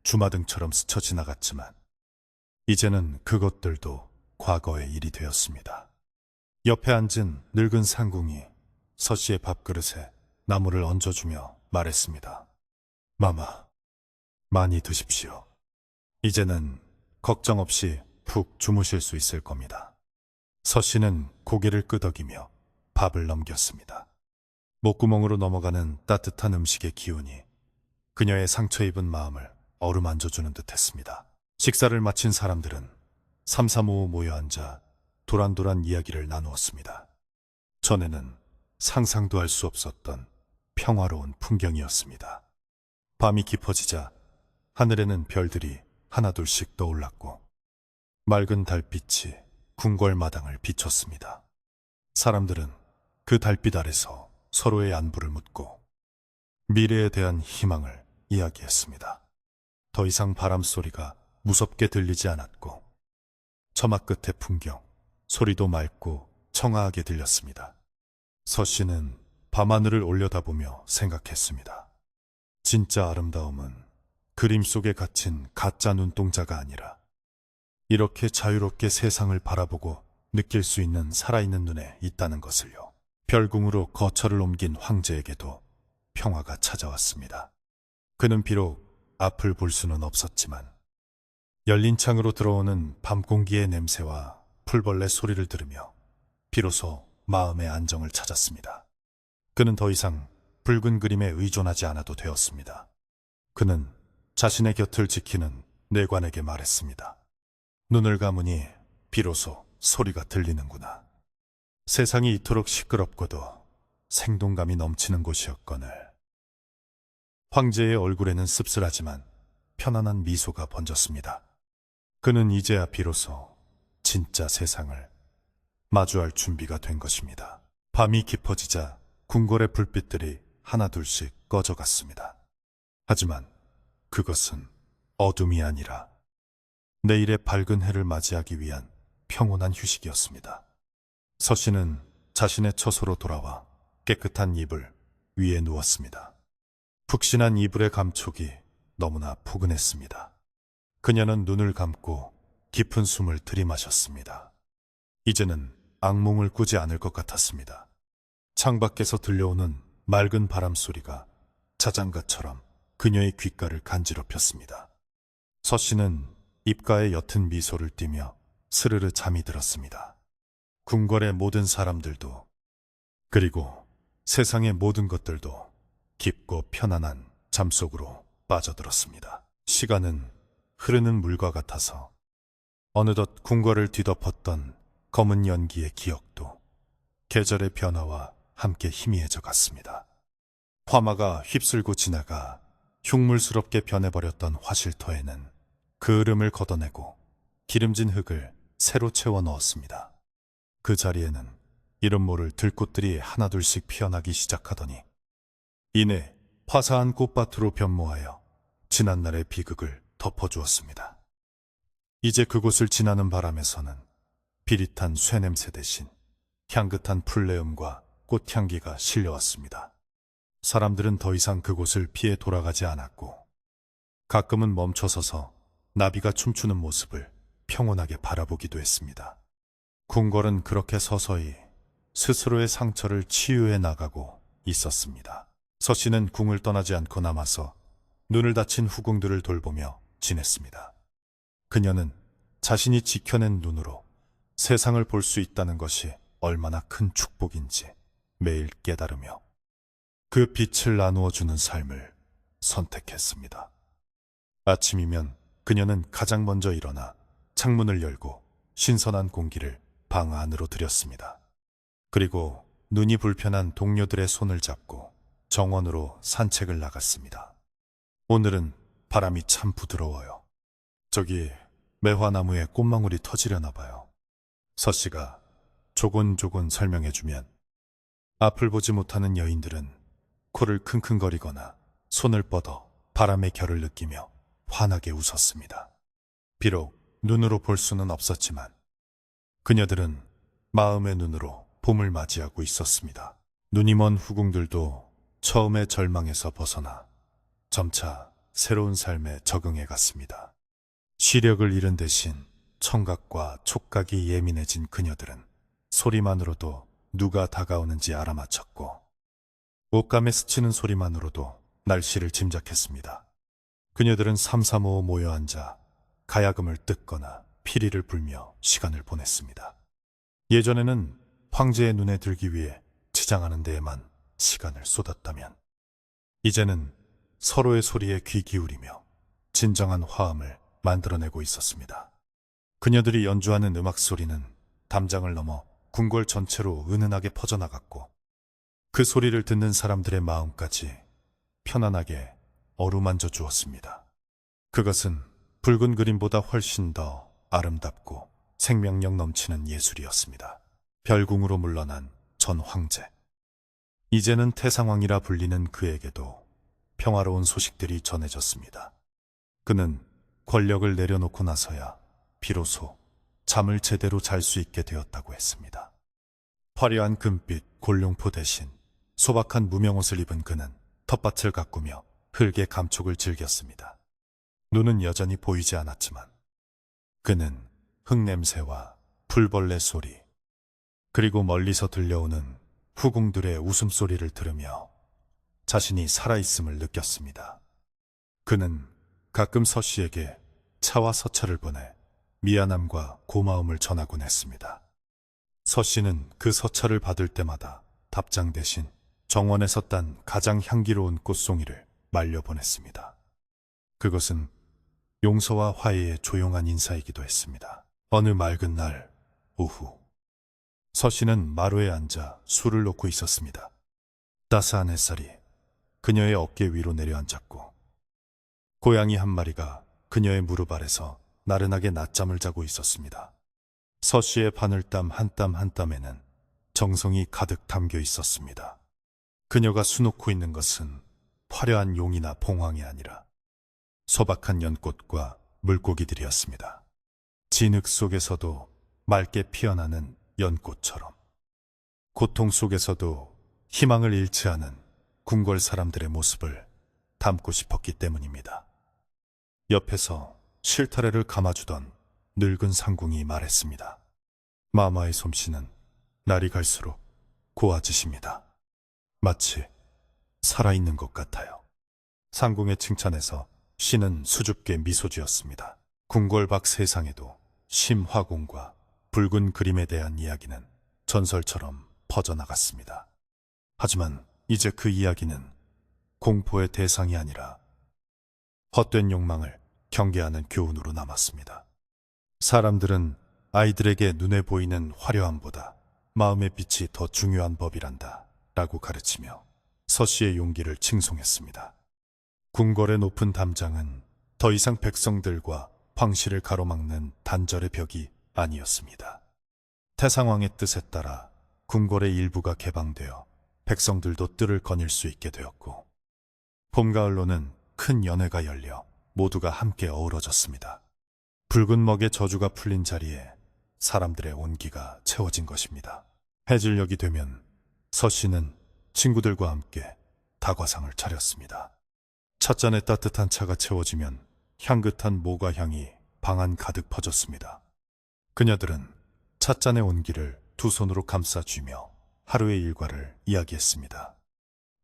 주마등처럼 스쳐 지나갔지만 이제는 그것들도 과거의 일이 되었습니다. 옆에 앉은 늙은 상궁이 서씨의 밥그릇에 나물을 얹어주며 말했습니다. 마마, 많이 드십시오. 이제는 걱정 없이 푹 주무실 수 있을 겁니다. 서씨는 고개를 끄덕이며 밥을 넘겼습니다. 목구멍으로 넘어가는 따뜻한 음식의 기운이 그녀의 상처 입은 마음을 어루만져주는 듯 했습니다. 식사를 마친 사람들은 삼삼오오 모여 앉아 도란도란 이야기를 나누었습니다. 전에는 상상도 할 수 없었던 평화로운 풍경이었습니다. 밤이 깊어지자 하늘에는 별들이 하나둘씩 떠올랐고 맑은 달빛이 궁궐 마당을 비췄습니다. 사람들은 그 달빛 아래서 서로의 안부를 묻고 미래에 대한 희망을 이야기했습니다. 더 이상 바람 소리가 무섭게 들리지 않았고 처마 끝의 풍경, 소리도 맑고 청아하게 들렸습니다. 서씨는 밤하늘을 올려다보며 생각했습니다. 진짜 아름다움은 그림 속에 갇힌 가짜 눈동자가 아니라 이렇게 자유롭게 세상을 바라보고 느낄 수 있는 살아있는 눈에 있다는 것을요. 별궁으로 거처를 옮긴 황제에게도 평화가 찾아왔습니다. 그는 비록 앞을 볼 수는 없었지만 열린 창으로 들어오는 밤 공기의 냄새와 풀벌레 소리를 들으며 비로소 마음의 안정을 찾았습니다. 그는 더 이상 붉은 그림에 의존하지 않아도 되었습니다. 그는 자신의 곁을 지키는 내관에게 말했습니다. 눈을 감으니 비로소 소리가 들리는구나. 세상이 이토록 시끄럽고도 생동감이 넘치는 곳이었거늘. 황제의 얼굴에는 씁쓸하지만 편안한 미소가 번졌습니다. 그는 이제야 비로소 진짜 세상을 마주할 준비가 된 것입니다. 밤이 깊어지자 궁궐의 불빛들이 하나둘씩 꺼져갔습니다. 하지만 그것은 어둠이 아니라 내일의 밝은 해를 맞이하기 위한 평온한 휴식이었습니다. 서씨는 자신의 처소로 돌아와 깨끗한 이불 위에 누웠습니다. 푹신한 이불의 감촉이 너무나 포근했습니다. 그녀는 눈을 감고 깊은 숨을 들이마셨습니다. 이제는 악몽을 꾸지 않을 것 같았습니다. 창밖에서 들려오는 맑은 바람 소리가 자장가처럼 그녀의 귓가를 간지럽혔습니다. 서씨는 입가에 옅은 미소를 띠며 스르르 잠이 들었습니다. 궁궐의 모든 사람들도 그리고 세상의 모든 것들도 깊고 편안한 잠속으로 빠져들었습니다. 시간은 흐르는 물과 같아서 어느덧 궁궐을 뒤덮었던 검은 연기의 기억도 계절의 변화와 함께 희미해져 갔습니다. 화마가 휩쓸고 지나가 흉물스럽게 변해버렸던 화실터에는 그 흐름을 걷어내고 기름진 흙을 새로 채워 넣었습니다. 그 자리에는 이름 모를 들꽃들이 하나둘씩 피어나기 시작하더니 이내 화사한 꽃밭으로 변모하여 지난날의 비극을 덮어주었습니다. 이제 그곳을 지나는 바람에서는 비릿한 쇠냄새 대신 향긋한 풀내음과 꽃향기가 실려왔습니다. 사람들은 더 이상 그곳을 피해 돌아가지 않았고 가끔은 멈춰서서 나비가 춤추는 모습을 평온하게 바라보기도 했습니다. 궁궐은 그렇게 서서히 스스로의 상처를 치유해 나가고 있었습니다. 서씨는 궁을 떠나지 않고 남아서 눈을 다친 후궁들을 돌보며 지냈습니다. 그녀는 자신이 지켜낸 눈으로 세상을 볼 수 있다는 것이 얼마나 큰 축복인지 매일 깨달으며 그 빛을 나누어 주는 삶을 선택했습니다. 아침이면 그녀는 가장 먼저 일어나 창문을 열고 신선한 공기를 방 안으로 들였습니다. 그리고 눈이 불편한 동료들의 손을 잡고 정원으로 산책을 나갔습니다. 오늘은 바람이 참 부드러워요. 저기 매화나무에 꽃망울이 터지려나 봐요. 서씨가 조곤조곤 설명해주면 앞을 보지 못하는 여인들은 코를 킁킁거리거나 손을 뻗어 바람의 결을 느끼며 환하게 웃었습니다. 비록 눈으로 볼 수는 없었지만 그녀들은 마음의 눈으로 봄을 맞이하고 있었습니다. 눈이 먼 후궁들도 처음의 절망에서 벗어나 점차 새로운 삶에 적응해 갔습니다. 시력을 잃은 대신 청각과 촉각이 예민해진 그녀들은 소리만으로도 누가 다가오는지 알아맞혔고 옷감에 스치는 소리만으로도 날씨를 짐작했습니다. 그녀들은 삼삼오오 모여 앉아 가야금을 뜯거나 피리를 불며 시간을 보냈습니다. 예전에는 황제의 눈에 들기 위해 치장하는 데에만 시간을 쏟았다면 이제는 서로의 소리에 귀 기울이며 진정한 화음을 만들어내고 있었습니다. 그녀들이 연주하는 음악 소리는 담장을 넘어 궁궐 전체로 은은하게 퍼져나갔고 그 소리를 듣는 사람들의 마음까지 편안하게 어루만져 주었습니다. 그것은 붉은 그림보다 훨씬 더 아름답고 생명력 넘치는 예술이었습니다. 별궁으로 물러난 전 황제. 이제는 태상왕이라 불리는 그에게도 평화로운 소식들이 전해졌습니다. 그는 권력을 내려놓고 나서야 비로소 잠을 제대로 잘 수 있게 되었다고 했습니다. 화려한 금빛 골룡포 대신 소박한 무명옷을 입은 그는 텃밭을 가꾸며 흙의 감촉을 즐겼습니다. 눈은 여전히 보이지 않았지만 그는 흙냄새와 풀벌레 소리 그리고 멀리서 들려오는 후궁들의 웃음소리를 들으며 자신이 살아있음을 느꼈습니다. 그는 가끔 서씨에게 차와 서차를 보내 미안함과 고마움을 전하곤 했습니다. 서씨는 그 서차를 받을 때마다 답장 대신 정원에서 딴 가장 향기로운 꽃송이를 말려보냈습니다. 그것은 용서와 화해의 조용한 인사이기도 했습니다. 어느 맑은 날 오후 서씨는 마루에 앉아 술을 놓고 있었습니다. 따스한 햇살이 그녀의 어깨 위로 내려앉았고 고양이 한 마리가 그녀의 무릎 아래서 나른하게 낮잠을 자고 있었습니다. 서씨의 바늘땀 한 땀 한 땀에는 정성이 가득 담겨 있었습니다. 그녀가 수놓고 있는 것은 화려한 용이나 봉황이 아니라 소박한 연꽃과 물고기들이었습니다. 진흙 속에서도 맑게 피어나는 연꽃처럼 고통 속에서도 희망을 잃지 않은 궁궐 사람들의 모습을 담고 싶었기 때문입니다. 옆에서 실타래를 감아주던 늙은 상궁이 말했습니다. 마마의 솜씨는 날이 갈수록 고와지십니다. 마치 살아있는 것 같아요. 상궁의 칭찬에서 신은 수줍게 미소 지었습니다. 궁궐 밖 세상에도 심화궁과 붉은 그림에 대한 이야기는 전설처럼 퍼져나갔습니다. 하지만 이제 그 이야기는 공포의 대상이 아니라 헛된 욕망을 경계하는 교훈으로 남았습니다. 사람들은 아이들에게 눈에 보이는 화려함보다 마음의 빛이 더 중요한 법이란다 라고 가르치며 서씨의 용기를 칭송했습니다. 궁궐의 높은 담장은 더 이상 백성들과 황실을 가로막는 단절의 벽이 아니었습니다. 태상왕의 뜻에 따라 궁궐의 일부가 개방되어 백성들도 뜰을 거닐 수 있게 되었고, 봄, 가을로는 큰 연회가 열려 모두가 함께 어우러졌습니다. 붉은 먹의 저주가 풀린 자리에 사람들의 온기가 채워진 것입니다. 해질녘이 되면 서씨는 친구들과 함께 다과상을 차렸습니다. 찻잔에 따뜻한 차가 채워지면 향긋한 모과 향이 방 안 가득 퍼졌습니다. 그녀들은 찻잔의 온기를 두 손으로 감싸쥐며 하루의 일과를 이야기했습니다.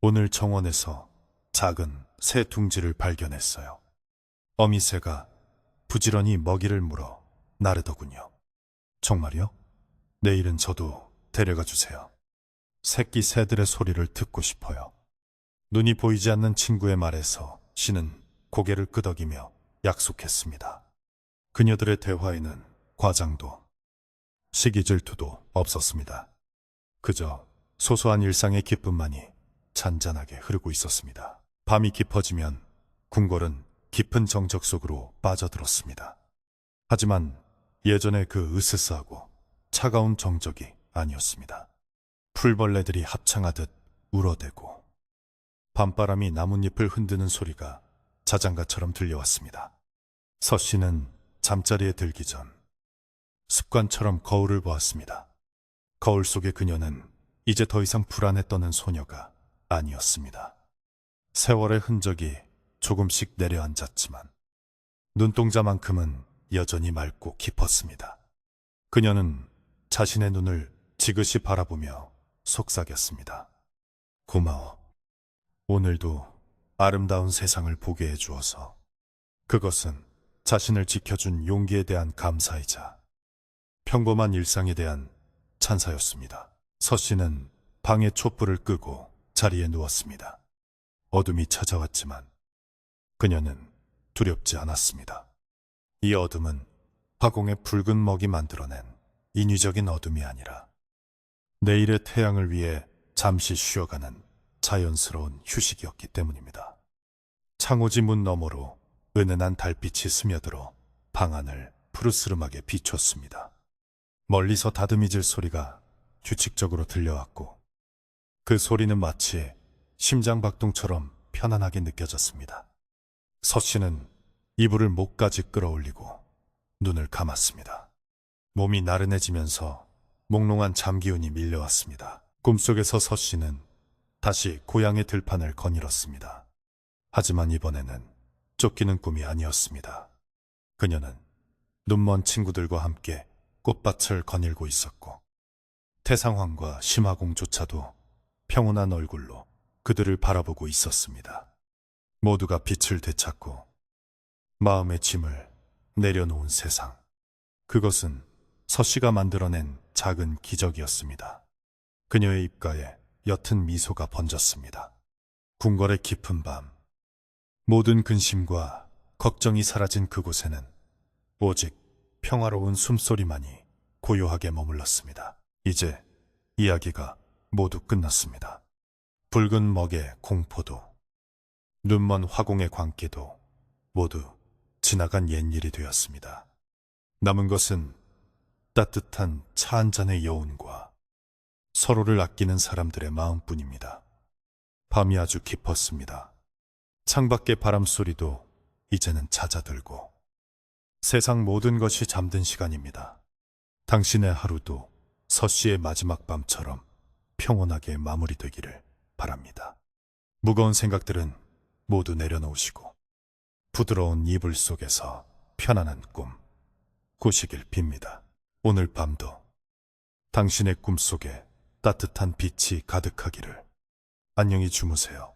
오늘 정원에서 작은 새 둥지를 발견했어요. 어미새가 부지런히 먹이를 물어 나르더군요. 정말요? 내일은 저도 데려가 주세요. 새끼 새들의 소리를 듣고 싶어요. 눈이 보이지 않는 친구의 말에서 씨는 고개를 끄덕이며 약속했습니다. 그녀들의 대화에는 과장도 시기 질투도 없었습니다. 그저 소소한 일상의 기쁨만이 잔잔하게 흐르고 있었습니다. 밤이 깊어지면 궁궐은 깊은 정적 속으로 빠져들었습니다. 하지만 예전의 그 으스스하고 차가운 정적이 아니었습니다. 풀벌레들이 합창하듯 울어대고 밤바람이 나뭇잎을 흔드는 소리가 자장가처럼 들려왔습니다. 서씨는 잠자리에 들기 전 습관처럼 거울을 보았습니다. 거울 속의 그녀는 이제 더 이상 불안에 떠는 소녀가 아니었습니다. 세월의 흔적이 조금씩 내려앉았지만 눈동자만큼은 여전히 맑고 깊었습니다. 그녀는 자신의 눈을 지그시 바라보며 속삭였습니다. 고마워. 오늘도 아름다운 세상을 보게 해주어서. 그것은 자신을 지켜준 용기에 대한 감사이자 평범한 일상에 대한 찬사였습니다. 서씨는 방의 촛불을 끄고 자리에 누웠습니다. 어둠이 찾아왔지만 그녀는 두렵지 않았습니다. 이 어둠은 화공의 붉은 먹이 만들어낸 인위적인 어둠이 아니라 내일의 태양을 위해 잠시 쉬어가는 자연스러운 휴식이었기 때문입니다. 창호지 문 너머로 은은한 달빛이 스며들어 방 안을 푸르스름하게 비췄습니다. 멀리서 다듬이질 소리가 규칙적으로 들려왔고 그 소리는 마치 심장박동처럼 편안하게 느껴졌습니다. 서씨는 이불을 목까지 끌어올리고 눈을 감았습니다. 몸이 나른해지면서 몽롱한 잠기운이 밀려왔습니다. 꿈속에서 서씨는 다시 고향의 들판을 거닐었습니다. 하지만 이번에는 쫓기는 꿈이 아니었습니다. 그녀는 눈먼 친구들과 함께 꽃밭을 거닐고 있었고 태상황과 심화공조차도 평온한 얼굴로 그들을 바라보고 있었습니다. 모두가 빛을 되찾고 마음의 짐을 내려놓은 세상. 그것은 서씨가 만들어낸 작은 기적이었습니다. 그녀의 입가에 옅은 미소가 번졌습니다. 궁궐의 깊은 밤, 모든 근심과 걱정이 사라진 그곳에는 오직 평화로운 숨소리만이 고요하게 머물렀습니다. 이제 이야기가 모두 끝났습니다. 붉은 먹의 공포도 눈먼 화공의 광기도 모두 지나간 옛일이 되었습니다. 남은 것은 따뜻한 차 한 잔의 여운과 서로를 아끼는 사람들의 마음뿐입니다. 밤이 아주 깊었습니다. 창밖의 바람소리도 이제는 잦아들고 세상 모든 것이 잠든 시간입니다. 당신의 하루도 서씨의 마지막 밤처럼 평온하게 마무리되기를 바랍니다. 무거운 생각들은 모두 내려놓으시고 부드러운 이불 속에서 편안한 꿈 꾸시길 빕니다. 오늘 밤도 당신의 꿈속에 따뜻한 빛이 가득하기를. 안녕히 주무세요.